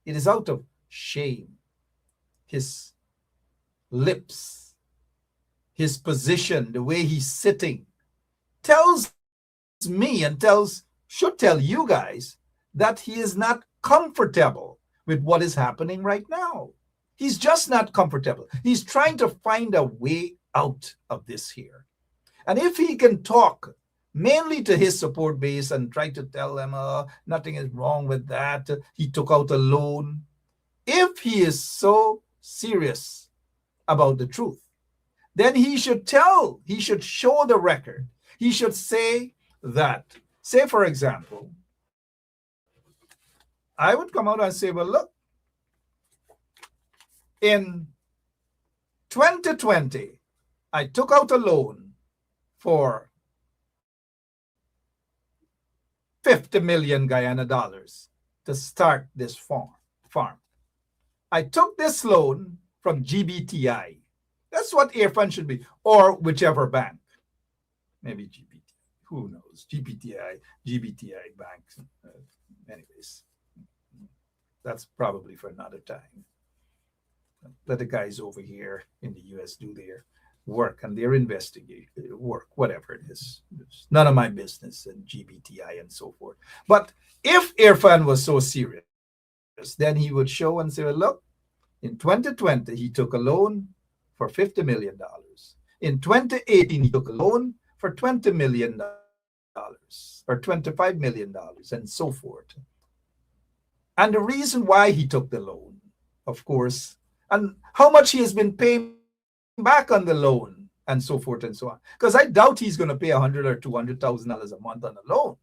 It is out of shame. His lips, his position, the way he's sitting, tells me and should tell you guys that he is not comfortable with what is happening right now. He's just not comfortable. He's trying to find a way out of this here. And if he can talk mainly to his support base and try to tell them, nothing is wrong with that, he took out a loan. If he is so serious about the truth, then he should show the record. He should say that, say for example, I would come out and say, well, look, in 2020, I took out a loan for 50 million Guyana dollars to start this farm. I took this loan from GBTI. That's what Irfan should be, or whichever bank. Maybe GBTI, who knows? GBTI banks. Anyways, that's probably for another time. Let the guys over here in the US do their work and their investigate work, whatever it is. It's none of my business, and GBTI and so forth. But if Irfan was so serious, then he would show and say, well, look, in 2020, he took a loan for $50 million. In 2018, he took a loan for $20 million or $25 million and so forth. And the reason why he took the loan, of course, and how much he has been paying back on the loan and so forth and so on. Because I doubt he's going to pay $100,000 or $200,000 a month on a loan.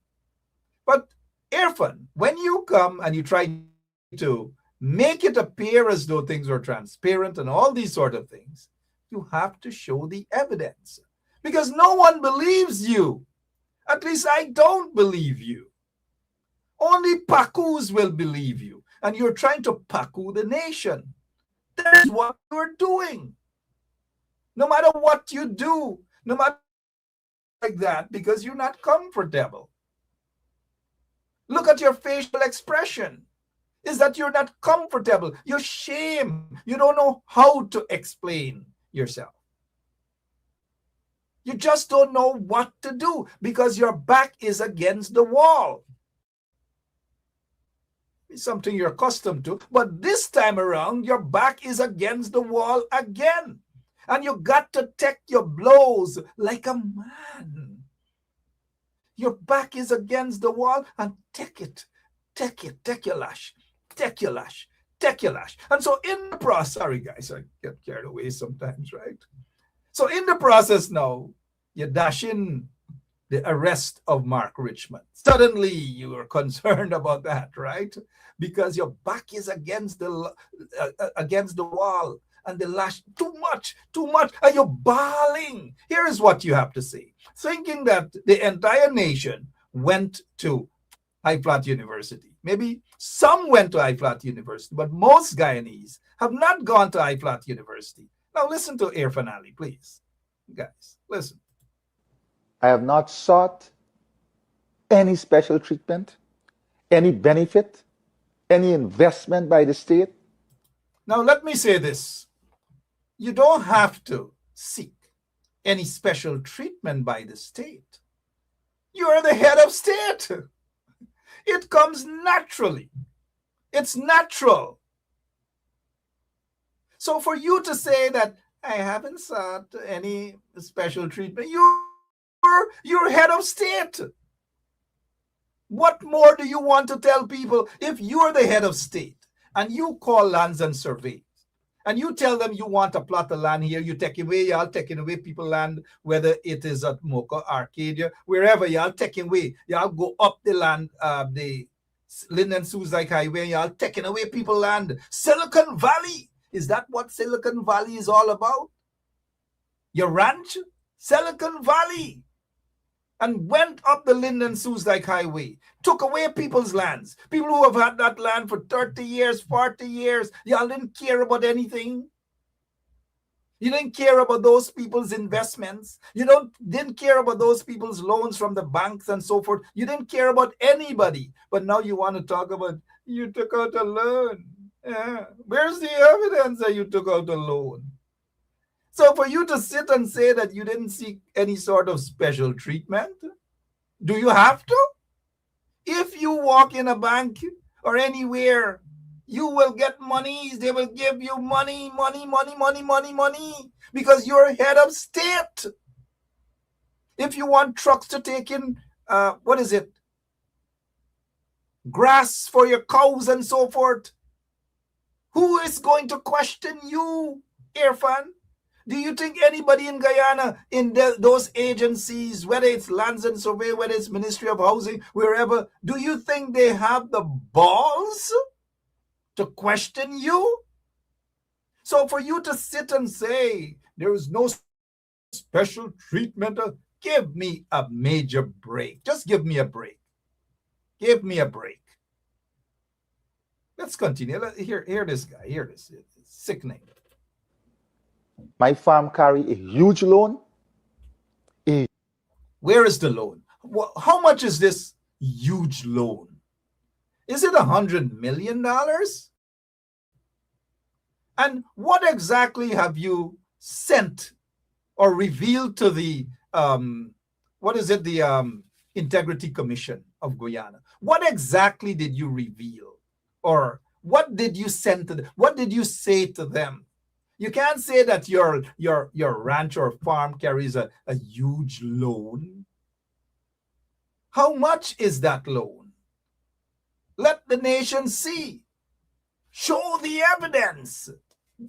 But Irfan, when you come and you try to make it appear as though things are transparent and all these sort of things, you have to show the evidence. Because no one believes you. At least I don't believe you. Only Pakus will believe you. And you're trying to Paku the nation. That is what you're doing. No matter what you do, no matter like that, because you're not comfortable. Look at your facial expression. Is that you're not comfortable. You're ashamed. You don't know how to explain yourself. You just don't know what to do because your back is against the wall. It's something you're accustomed to, but this time around, your back is against the wall again. And you got to take your blows like a man. Your back is against the wall and take it. Take your lash. Take your lash. Take your lash. And so in the process, sorry guys, I get carried away sometimes, right? So in the process now, you dash in the arrest of Mark Richmond. Suddenly you are concerned about that, right? Because your back is against the wall. And the lash, too much, and you're bawling. Here is what you have to say. Thinking that the entire nation went to High Flat University. Maybe some went to High Flat University, but most Guyanese have not gone to High Flat University. Now listen to Irfaan Ali, please. Guys, listen. I have not sought any special treatment, any benefit, any investment by the state. Now let me say this. You don't have to seek any special treatment by the state. You are the head of state. It comes naturally. It's natural. So for you to say that I haven't sought any special treatment, you're head of state. What more do you want to tell people if you're the head of state and you call lands and surveys and you tell them you want a plot of land here, you take away, y'all taking away people land, whether it is at Mocha, Arcadia, wherever y'all taking away, y'all go up the land, the Linden Suicide Highway, y'all taking away people land. Silicon Valley, is that what Silicon Valley is all about? Your ranch? Silicon Valley. And went up the Linden Suicide Highway, took away people's lands. People who have had that land for 30 years, 40 years, y'all didn't care about anything. You didn't care about those people's investments. You didn't care about those people's loans from the banks and so forth. You didn't care about anybody. But now you want to talk about you took out a loan. Yeah. Where's the evidence that you took out a loan? So for you to sit and say that you didn't seek any sort of special treatment, do you have to? If you walk in a bank or anywhere, you will get money. They will give you money, because you're head of state. If you want trucks to take in, grass for your cows and so forth, who is going to question you, Irfaan? Do you think anybody in Guyana, in those agencies, whether it's Lands and Survey, whether it's Ministry of Housing, wherever, do you think they have the balls to question you? So for you to sit and say there is no special treatment, give me a major break. Just give me a break. Give me a break. Let's continue. Hear this guy. Hear this. It's sickening. My farm carry a huge loan. Where is the loan? How much is this huge loan? Is it $100 million? And what exactly have you sent or revealed to the Integrity Commission of Guyana? What exactly did you reveal, or what did you send to them? What did you say to them? You can't say that your ranch or farm carries a huge loan. How much is that loan? Let the nation see. Show the evidence.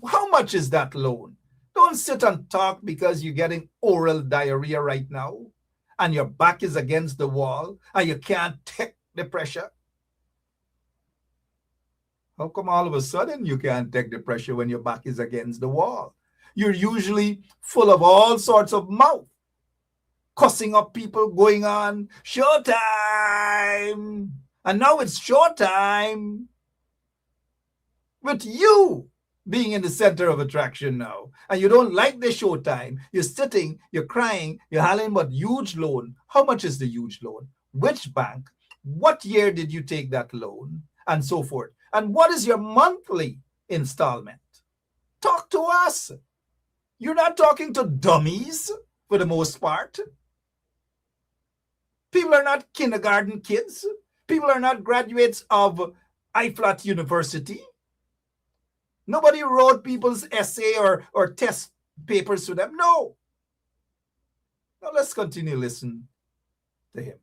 How much is that loan? Don't sit and talk because you're getting oral diarrhea right now and your back is against the wall and you can't take the pressure. How come all of a sudden you can't take the pressure when your back is against the wall? You're usually full of all sorts of mouth, cussing up people, going on, showtime. And now it's showtime with you being in the center of attraction now. And you don't like the showtime. You're sitting, you're crying, you're hollering about huge loan. How much is the huge loan? Which bank? What year did you take that loan? And so forth. And what is your monthly installment? Talk to us. You're not talking to dummies for the most part. People are not kindergarten kids. People are not graduates of IFLAT University. Nobody wrote people's essay or test papers to them. No. Now let's continue listening to him.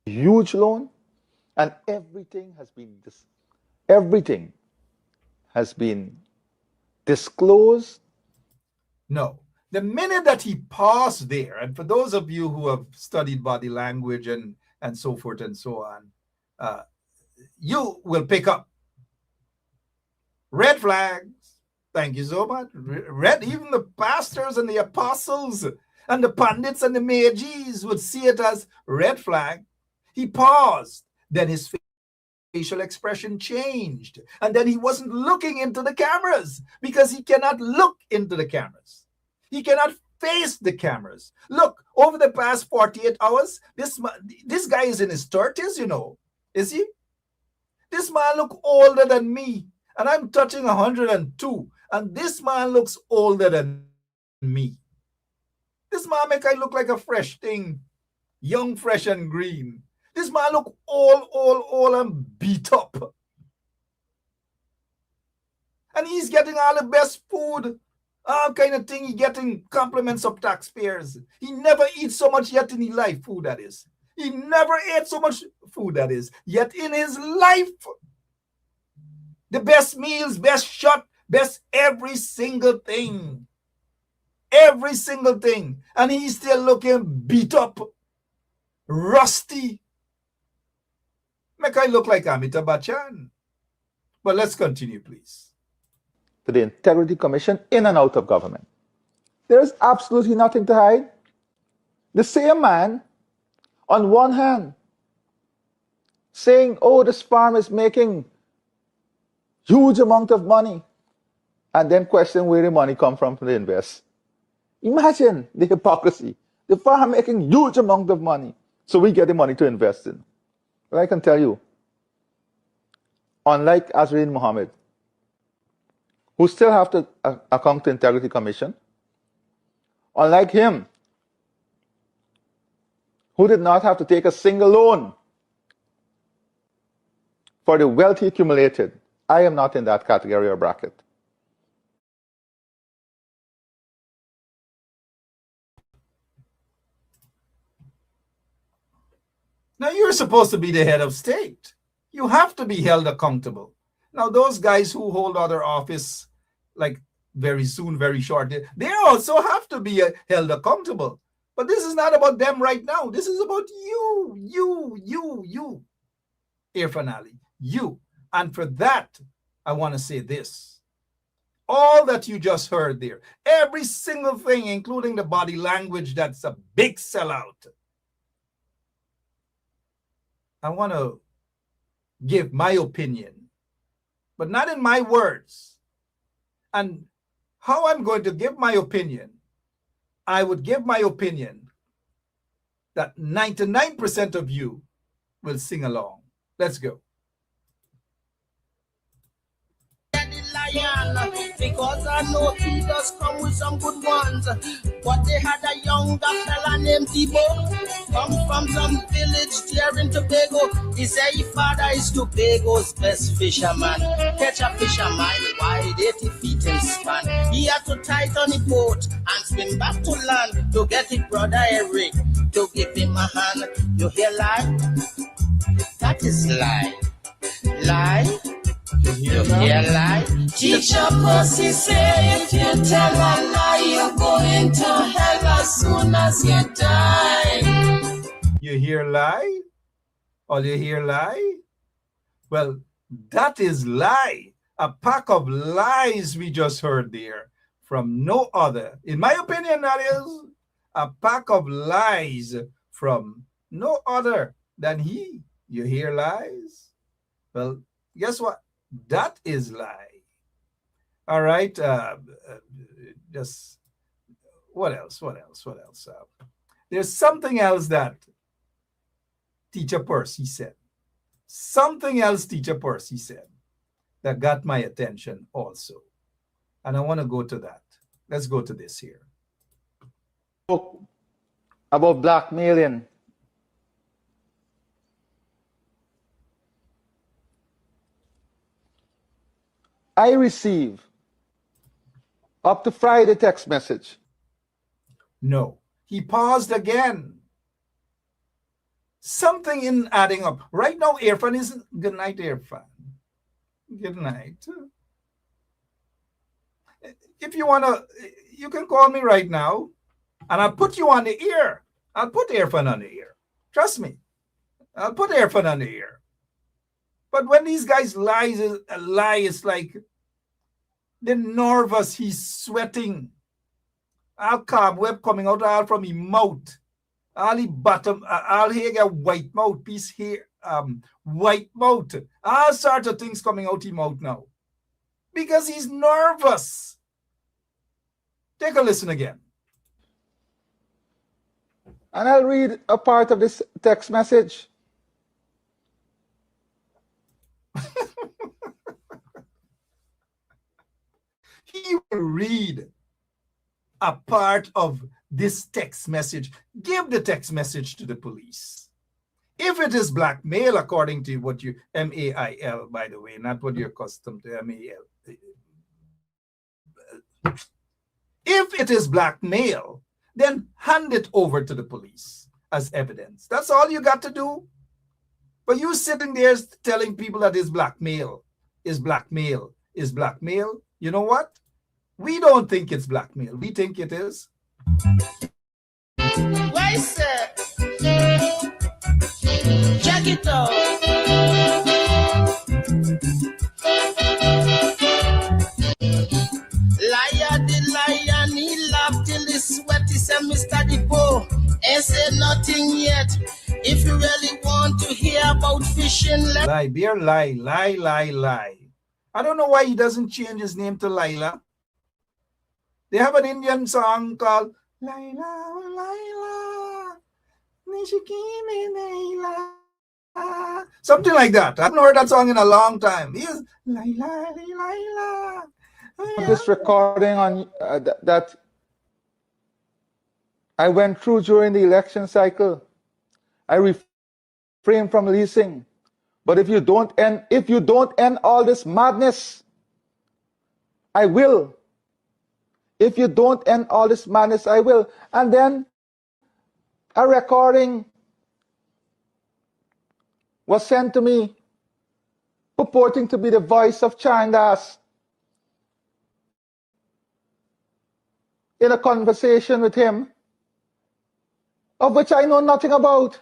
Huge loan, and everything has been disclosed. No. The minute that he paused there, and for those of you who have studied body language and so forth and so on, you will pick up red flags. Thank you so much. Red, even the pastors and the apostles and the pundits and the magis would see it as red flag. He paused. Then his facial expression changed. And then he wasn't looking into the cameras because he cannot look into the cameras. He cannot face the cameras. Look, over the past 48 hours, this guy is in his 30s, you know. Is he? This man look older than me, and I'm touching 102, and this man looks older than me. This man make I look like a fresh thing, young, fresh, and green. This man look old, and beat up. And he's getting all the best food, all kind of thing. He getting compliments of taxpayers. He never eats so much yet in his life, food that is. He never ate so much food that is. Yet in his life, the best meals, best shot, best every single thing. Every single thing. And he's still looking beat up, rusty. Make I look like Amitabh Bachchan. But let's continue, please. To the Integrity Commission in and out of government. There is absolutely nothing to hide. The same man, on one hand, saying, oh, this farm is making huge amount of money, and then question where the money come from to invest. Imagine the hypocrisy. The farm making huge amount of money, so we get the money to invest in. But I can tell you, unlike Azrin Mohammed, who still have to account to Integrity Commission, unlike him, who did not have to take a single loan for the wealth he accumulated, I am not in that category or bracket. Now, you're supposed to be the head of state. You have to be held accountable. Now, those guys who hold other office, like very soon, very short, they also have to be held accountable. But this is not about them right now. This is about you, Irfaan Ali, you. And for that, I want to say this. All that you just heard there, every single thing, including the body language, that's a big sellout. I want to give my opinion, but not in my words. And how I'm going to give my opinion, I would give my opinion that 99% of you will sing along. Let's go. Because I know he does come with some good ones. But they had a younger fella named Thibaut, come from some village there in Tobago. He said his father is Tobago's best fisherman. Catch a fisherman wide 80 feet in span. He had to tighten the boat and swim back to land to get his brother Eric to give him a hand. You hear lie? That is lie. Lie? You hear lie? Teacher Pussy say if you tell a lie, you're going to hell as soon as you die. You hear lie? Or you hear lie? Well, that is lie. A pack of lies we just heard there from no other. In my opinion, that is a pack of lies from no other than he. You hear lies? Well, guess what? That is lie. All right. Just what else? There's something else that Teacher Percy said. Something else Teacher Percy said that got my attention also. And I want to go to that. Let's go to this here. About blackmailing. I receive up to Friday text message. No. He paused again. Something in adding up. Right now, Irfaan isn't. Good night, Irfaan. Good night. If you want to, you can call me right now, and I'll put you on the ear. I'll put Irfaan on the ear. Trust me. I'll put Irfaan on the ear. But when these guys lie, it's like they're nervous. He's sweating. All cobweb coming out all from his mouth. All he bottom, all here got white mouth piece here. white mouth, all sorts of things coming out his mouth now because he's nervous. Take a listen again. And I'll read a part of this text message. He will read a part of this text message. Give the text message to the police. If it is blackmail, according to what you, MAIL, by the way, not what you're accustomed to, MAL. If it is blackmail, then hand it over to the police as evidence. That's all you got to do. But you sitting there telling people that is blackmail, is blackmail, is blackmail. You know what? We don't think it's blackmail. We think it is. Why, sir? Check it out. Liar, the lion, he laughed till he sweat. He said, Mr. Depot, ain't said nothing yet. If you really want to hear about fishing, lie, beer, lie, lie, lie, lie. I don't know why he doesn't change his name to Laila. They have an Indian song called Laila, Laila, Nishikime Laila. Something like that. I haven't heard that song in a long time. He is Laila, Laila. This recording on that I went through during the election cycle. I refrain from leasing. But if you don't end all this madness, I will. If you don't end all this madness, I will. And then a recording was sent to me purporting to be the voice of Chandas in a conversation with him, of which I know nothing about.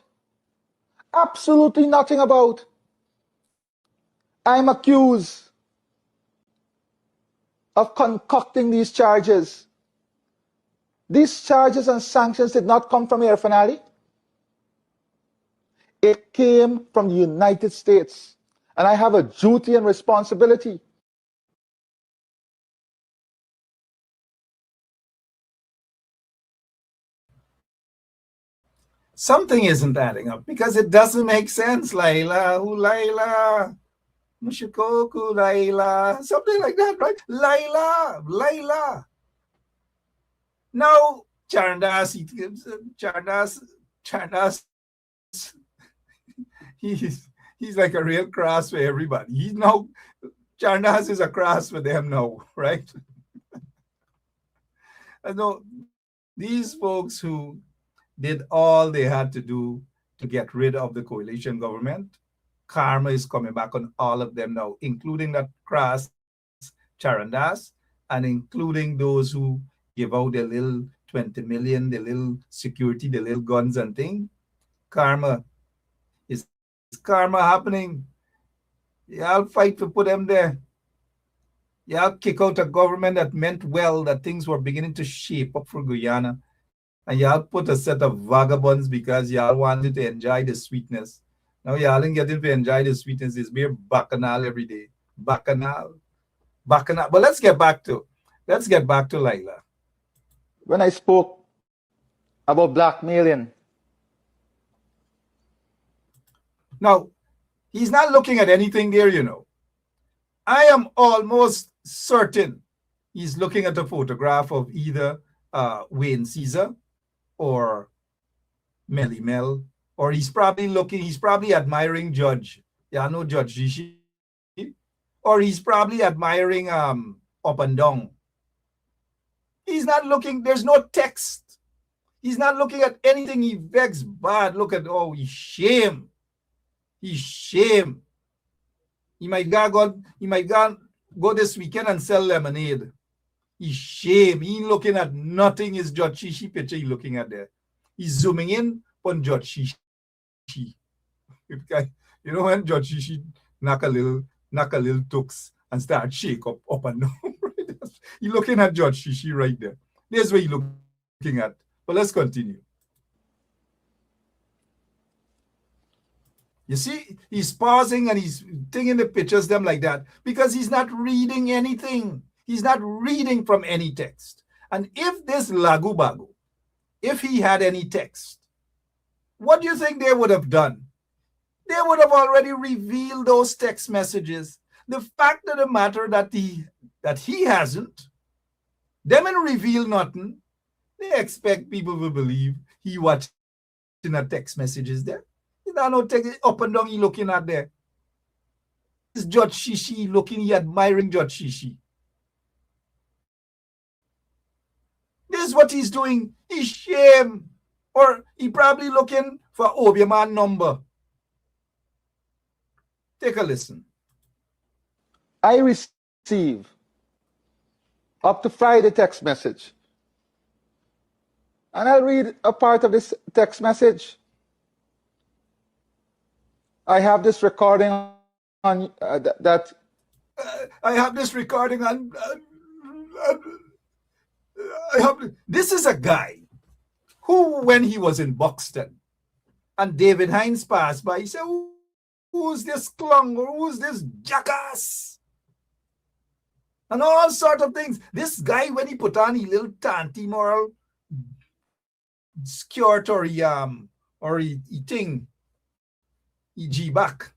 Absolutely nothing about. I'm accused of concocting these charges. These charges and sanctions did not come from Irfaan Ali. It came from the United States. And I have a duty and responsibility something isn't adding up because it doesn't make sense. Laila, who Laila? Mushikoku Laila. Something like that, right? Laila, Laila. Now, Chandas, he's like a real cross for everybody. He's now, Chandas is a cross for them now, right? I know these folks who did all they had to do to get rid of the coalition government, karma is coming back on all of them now, including that crass Charandas and including those who give out their little 20 million, the little security, the little guns and thing. Karma is karma happening. Y'all fight to put them there. Y'all kick out a government that meant well, that things were beginning to shape up for Guyana. And y'all put a set of vagabonds because y'all wanted to enjoy the sweetness. Now y'all ain't getting to enjoy the sweetness. It's mere bacchanal every day. Bacchanal. Bacchanal. But let's get back to Laila. when I spoke about blackmailing. Now, he's not looking at anything there, you know. I am almost certain he's looking at a photograph of either Wayne Caesar or Melly Mel, or he's probably admiring Judge. Yeah, I know Judge Rishi. Or he's probably admiring Up and Down. He's not looking, there's no text. He's not looking at anything. He begs bad. Look at, oh, he's shame. He's shame. He might go this weekend and sell lemonade. He's shame. He ain't looking at nothing. Is Judge Shishi picture he looking at there. He's zooming in on Judge Shishi. You know when Judge Shishi knock a little tooks and start shake up and down. You're looking at Judge Shishi right there. There's what you're looking at. But let's continue. You see, he's pausing and he's taking the pictures, them like that, because he's not reading anything. He's not reading from any text. And if this Lagu Bagu, if he had any text, what do you think they would have done? They would have already revealed those text messages. The fact of the matter that he hasn't, them and reveal nothing, they expect people to believe he watching a text messages there. You don't know, take it up and down, he looking at there. This Judge Shishi looking, he admiring Judge Shishi. This is what he's doing. He's shame. Or he probably looking for Obiaman number. Take a listen. I receive up to Friday text message. And I'll read a part of this text message. I have this recording on that. I have this recording on. This is a guy who, when he was in Buxton, and David Hines passed by, he said, "Who's this clown? Or who's this jackass?" And all sorts of things. This guy, when he put on his little tanty moral skirt or he thing, he G back.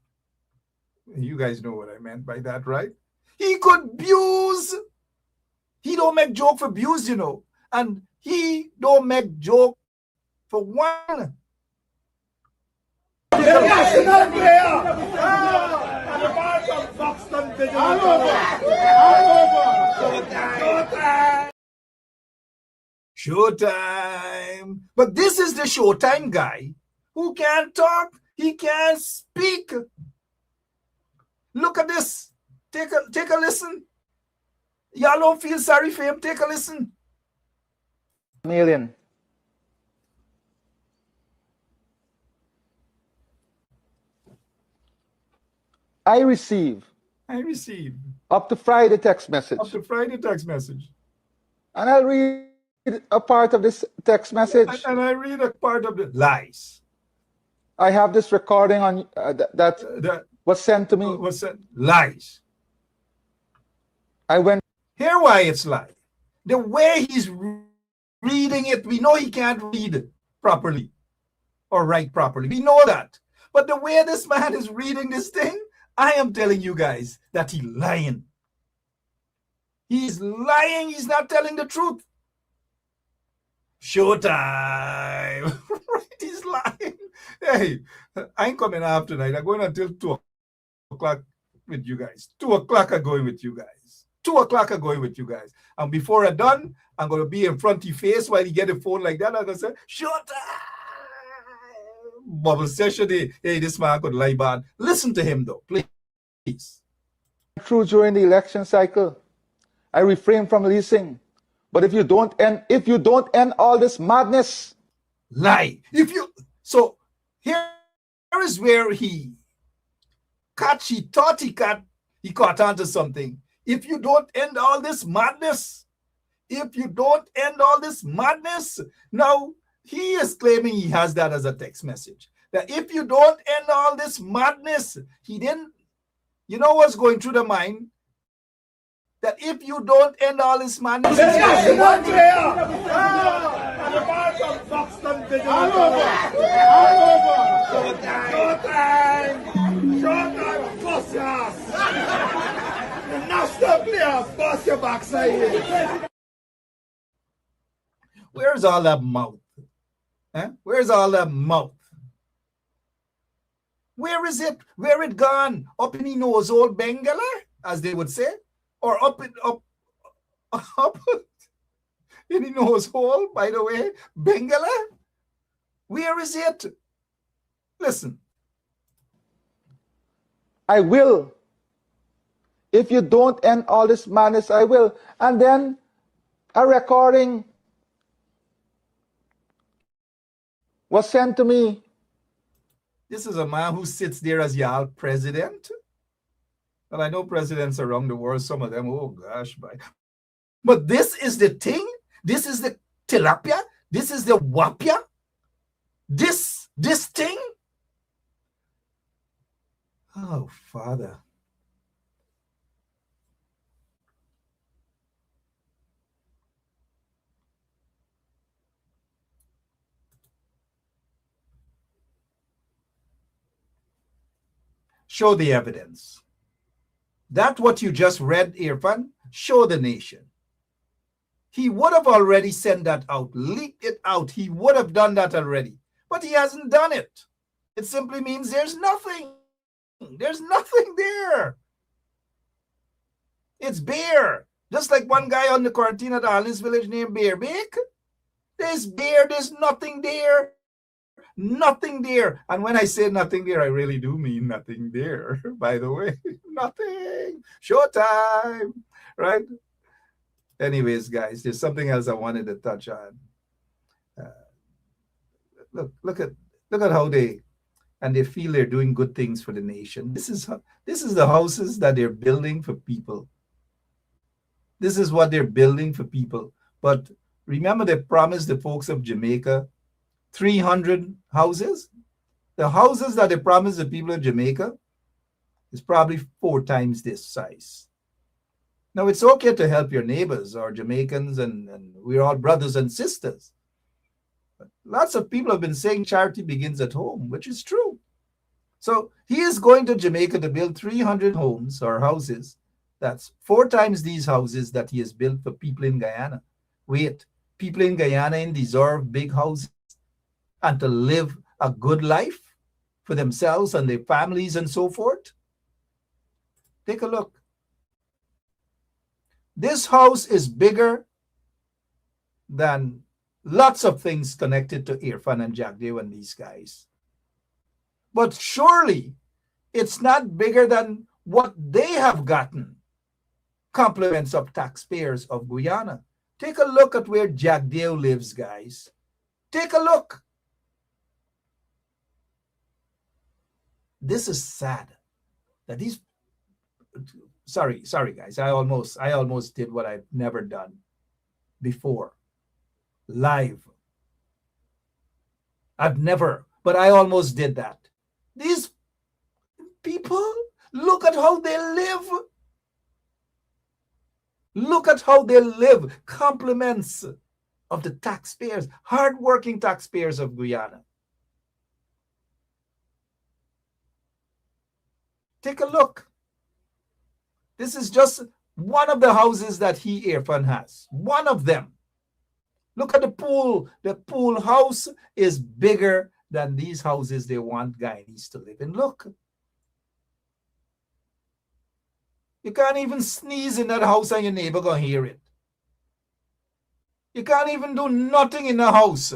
You guys know what I meant by that, right? He could abuse. He don't make joke for abuse, you know. And he don't make joke for one. Showtime. But this is the Showtime guy who can't talk. He can't speak. Look at this. Take a listen. Y'all don't feel sorry for him. Take a listen. Million. I receive up to Friday text message. And I'll read a part of this text message. And I read a part of the lies. I have this recording on that was sent to me. Lies. I went. Here why it's lie. The way he's reading it, we know he can't read properly or write properly. We know that. But the way this man is reading this thing, I am telling you guys that he's lying. He's lying. He's not telling the truth. Showtime. He's lying. Hey, I ain't coming off tonight. I'm going until 2 o'clock with you guys. 2 o'clock I'm going with you guys. 2 o'clock I'm going with you guys. And before I'm done, I'm going to be in front of your face while you get a phone like that. I'm going to say, showtime. Bubble session. Hey, this man could lie bad. Listen to him though, please. Through during the election cycle, I refrain from leasing. But if you don't end all this madness, lie. So here is where he thought he caught onto something. If you don't end all this madness, now he is claiming he has that as a text message. That if you don't end all this madness, he didn't, you know what's going through the mind? That if you don't end all this madness, where's all that mouth? Where's all that mouth? Where is it? Where it gone? Up in the nose, old Bengala, as they would say, or up in the nose hole. By the way, Bengala. Where is it? Listen. I will. If you don't end all this madness, I will. And then a recording was sent to me. This is a man who sits there as y'all president. Well, I know presidents around the world, some of them, oh gosh, but this is the thing. This is the tilapia. This is the wapia. This thing. Oh, Father. Show the evidence. That what you just read, Irfan, show the nation. He would have already sent that out, leaked it out. He would have done that already. But he hasn't done it. It simply means there's nothing. There's nothing there. It's bare. Just like one guy on the quarantine at Alice Village named Bearbeak. There's bare, there's nothing there. Nothing there. And when I say nothing there, I really do mean nothing there, by the way. Nothing. Showtime. Right? Anyways, guys, there's something else I wanted to touch on. Look at how they feel they're doing good things for the nation. This is the houses that they're building for people. This is what they're building for people. But remember, they promised the folks of Jamaica 300 houses. The houses that they promised the people of Jamaica is probably 4 times this size. Now, it's okay to help your neighbors or Jamaicans, and we're all brothers and sisters. But lots of people have been saying charity begins at home, which is true. So he is going to Jamaica to build 300 homes or houses. That's 4 times these houses that he has built for people in Guyana. Wait, people in Guyana deserve big houses and to live a good life for themselves and their families and so forth? Take a look. This house is bigger than lots of things connected to Irfaan and Jagdev and these guys. But surely it's not bigger than what they have gotten, compliments of taxpayers of Guyana. Take a look at where Jagdev lives, guys. Take a look. This is sad that these, sorry guys, I almost did what I've never done before. Live. I've never, but I almost did that. These people, look at how they live. Look at how they live. Compliments of the taxpayers, hardworking taxpayers of Guyana. Take a look. This is just one of the houses that Irfaan has. One of them. Look at the pool. The pool house is bigger than these houses they want Guyanese to live in. Look. You can't even sneeze in that house and your neighbor gonna hear it. You can't even do nothing in the house.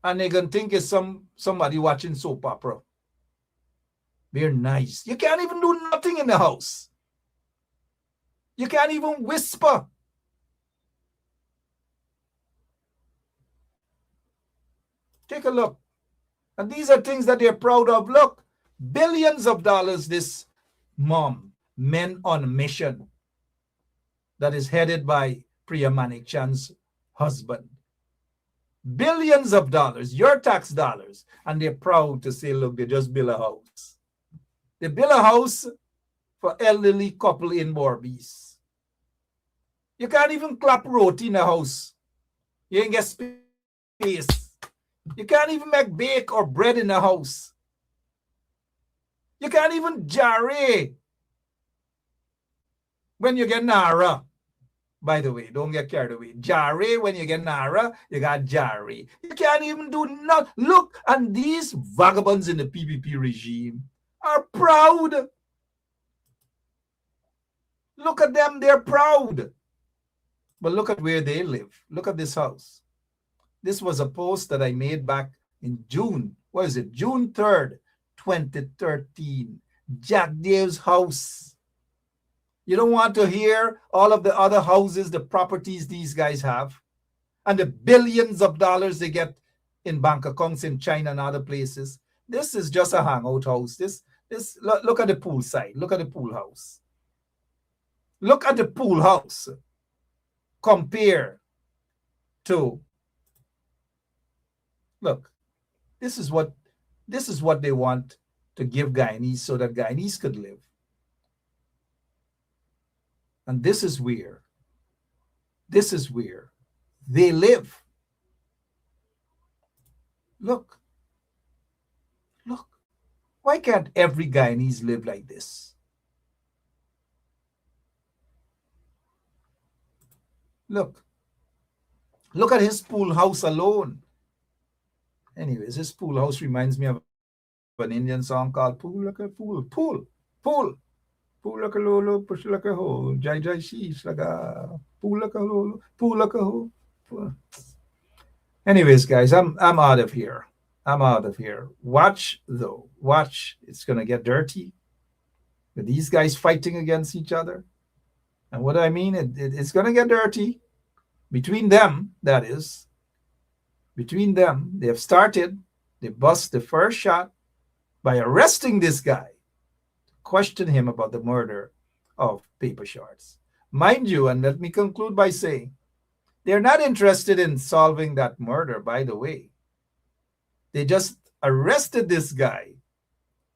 And they gonna think it's somebody watching soap opera. They're nice. You can't even do nothing in the house. You can't even whisper. Take a look. And these are things that they're proud of. Look, billions of dollars this mom, Men on a Mission, that is headed by Priya Manikchand's husband. Billions of dollars, your tax dollars. And they're proud to say, look, they just built a house. They built a house for elderly couple in Borbies. You can't even clap roti in a house. You ain't get space. You can't even make bake or bread in a house. You can't even jarre when you get Nara. By the way, don't get carried away. Jarre, when you get Nara, you got jarre. You can't even do nothing. Look, and these vagabonds in the PPP regime are proud. Look at them, they're proud. But look at where they live. Look at this house. This was a post that I made back in June. What is it? June 3rd, 2013. Jagdev's house. You don't want to hear all of the other houses, the properties these guys have, and the billions of dollars they get in bank accounts in China and other places. This is just a hangout house. Look at the pool side. Look at the pool house. Look at the pool house. Compare to, look, this is what This is what they want to give Guyanese so that Guyanese could live. And this is where they live. Look. Why can't every Guyanese live like this? Look at his pool house alone. Anyways, his pool house reminds me of an Indian song called Pool Like a Pool. Pool like a lolo, push like a hole, jai jai sheesh like a pool like a lolo, pool like a hole. Anyways, guys, I'm out of here. Watch though. Watch. It's gonna get dirty with these guys fighting against each other. And what I mean, it's gonna get dirty between them. That is, between them. They have started. They bust the first shot by arresting this guy, question him about the murder of Paper Shorts. Mind you, and let me conclude by saying, they're not interested in solving that murder, by the way. They just arrested this guy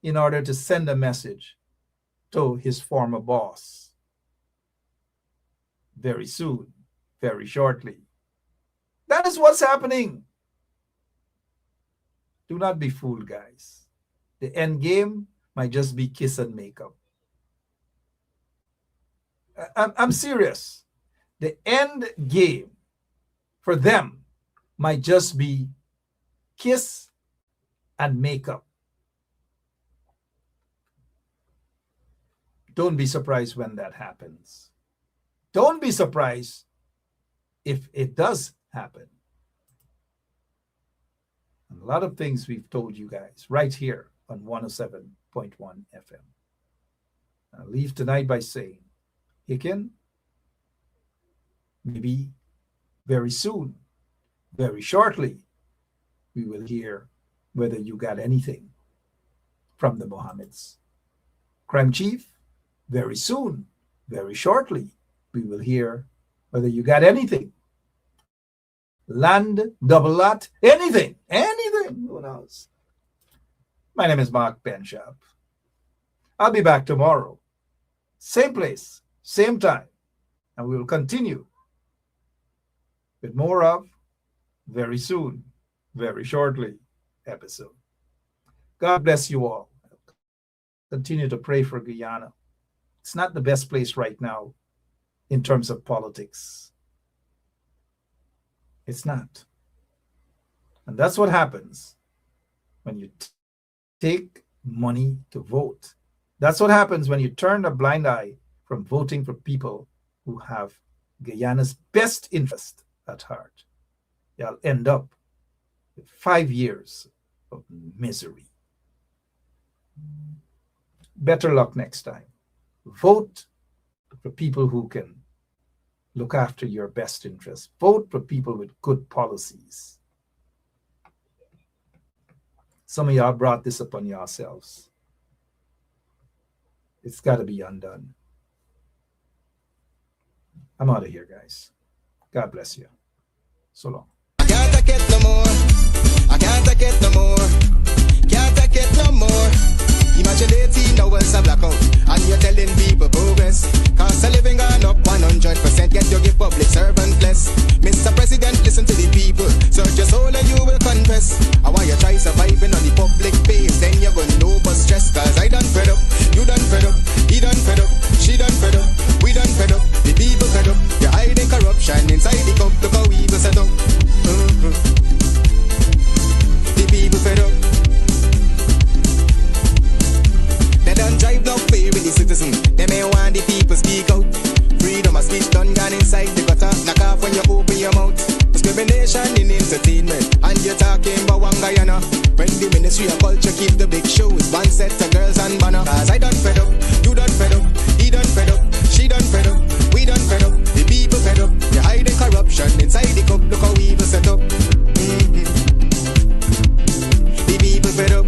in order to send a message to his former boss. Very soon, very shortly. That is what's happening. Do not be fooled, guys. The end game might just be kiss and makeup. I'm serious. The end game for them might just be kiss and makeup. Don't be surprised when that happens. Don't be surprised if it does happen. And a lot of things we've told you guys right here on 107.1 FM. I'll leave tonight by saying, Hicken, maybe very soon, very shortly, we will hear whether you got anything from the Mohammeds. Crime Chief, very soon, very shortly, we will hear whether you got anything. Land, double lot, anything, who knows? My name is Mark Benshap. I'll be back tomorrow, same place, same time, and we will continue with more of very soon, very shortly episode. God bless you all. Continue to pray for Guyana. It's not the best place right now in terms of politics. It's not. And that's what happens when you take money to vote. That's what happens when you turn a blind eye from voting for people who have Guyana's best interest at heart. You'll end up with 5 years of misery. Better luck next time. Vote for people who can look after your best interests. Vote for people with good policies. Some of y'all brought this upon yourselves. It's got to be undone. I'm out of here, guys. God bless you. So long. I can't take it no more. I can't take it no more. Can't take it no more. Imagine 18 hours of blackout and you're telling people progress. Cost of living gone up 100%. Get your give public servant bless. Mr. President, listen to the people. Search your soul and you will confess. I want you try surviving on the public base. Then you're gonna know but stress. Cause I done fed up. You done fed up. He done fed up. She done fed up. We done fed up. The people fed up. You're hiding corruption inside the cup. Look how evil set up. The people fed up. They don't drive no fear with the citizen. They may want the people speak out. Freedom of speech done gone inside the gutter. Knock off when you open your mouth. Discrimination in entertainment. And you're talking about one Guyana. When the Ministry of Culture keep the big shows. One set to girls and banner. Cause I done fed up. You done fed up. He done fed up. She done fed up. We done fed up. The people fed up. You're hiding corruption inside the cup. Look how evil set up. The people fed up.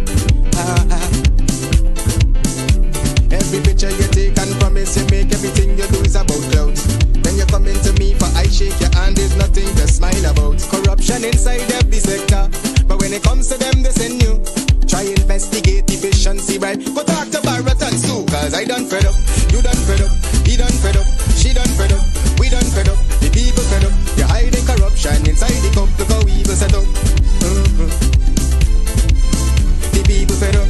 Every picture you take and promise you make, everything you do is about clouds. Then you come into me for I shake your hand, there's nothing to smile about. Corruption inside every sector, but when it comes to them they send you Try investigate efficiency, right? Go talk to Baratons too, cause I done fed up. You done fed up, he done fed up, she done fed up, we done fed up, the people fed up. You're hiding corruption inside the cup, look how evil set up. The people fed up.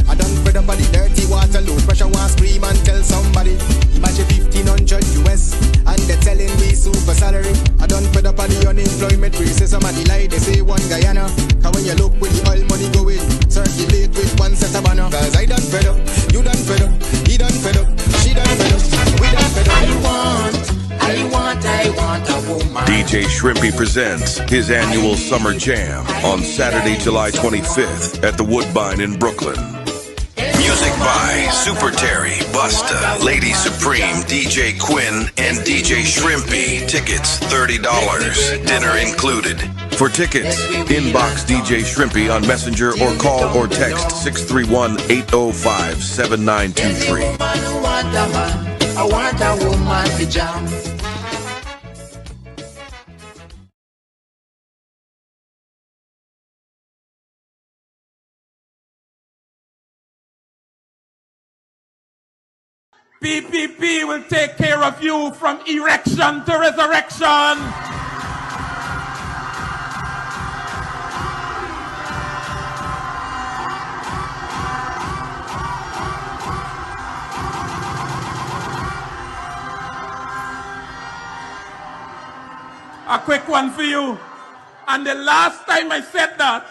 I done fed up on the dirty water, low pressure, want scream and tell somebody. Imagine 1500 US and they're telling me super salary. I done fed up on the unemployment racism and the lie they say one Guyana. Cause when you look with the oil money going, circulate with one set of banner. Cause I done fed up, you done fed up, he done fed up, she done fed up, we done fed up. I want a woman. DJ Shrimpy presents his annual Summer Jam on Saturday, July 25th at the Woodbine in Brooklyn. Music by Super Terry, Busta, Lady Supreme, DJ Quinn, and DJ Shrimpy. Tickets $30. Dinner included. For tickets, inbox DJ Shrimpy on Messenger or call or text 631-805-7923. I want a woman to jam. PPP will take care of you from erection to resurrection. A quick one for you. And the last time I said that,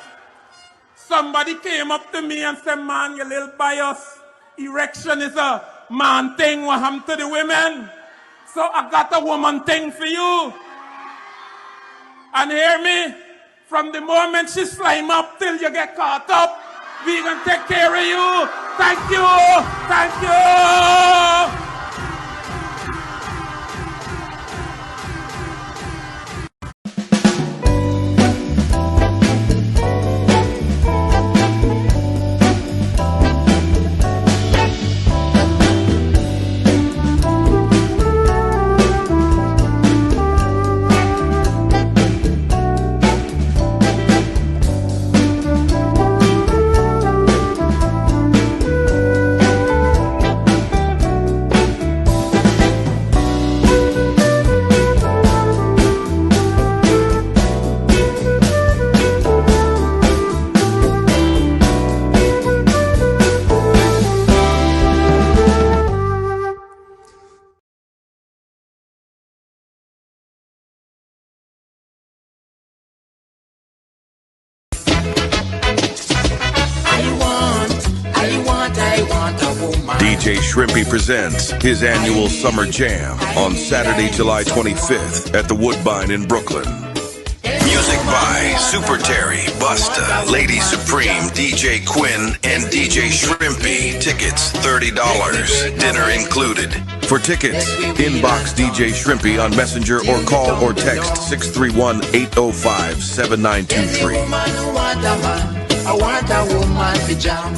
somebody came up to me and said, man, you little bias. Erection is a man thing, what happened to the women. So I got a woman thing for you. And hear me, from the moment she slime up till you get caught up, we gonna take care of you. Thank you, thank you. DJ Shrimpy presents his annual Summer Jam on Saturday, July 25th at the Woodbine in Brooklyn. Music by Super Terry, Busta, Lady Supreme, DJ Quinn, and DJ Shrimpy. Tickets $30. Dinner included. For tickets, inbox DJ Shrimpy on Messenger or call or text 631-805-7923. I want a woman to jam.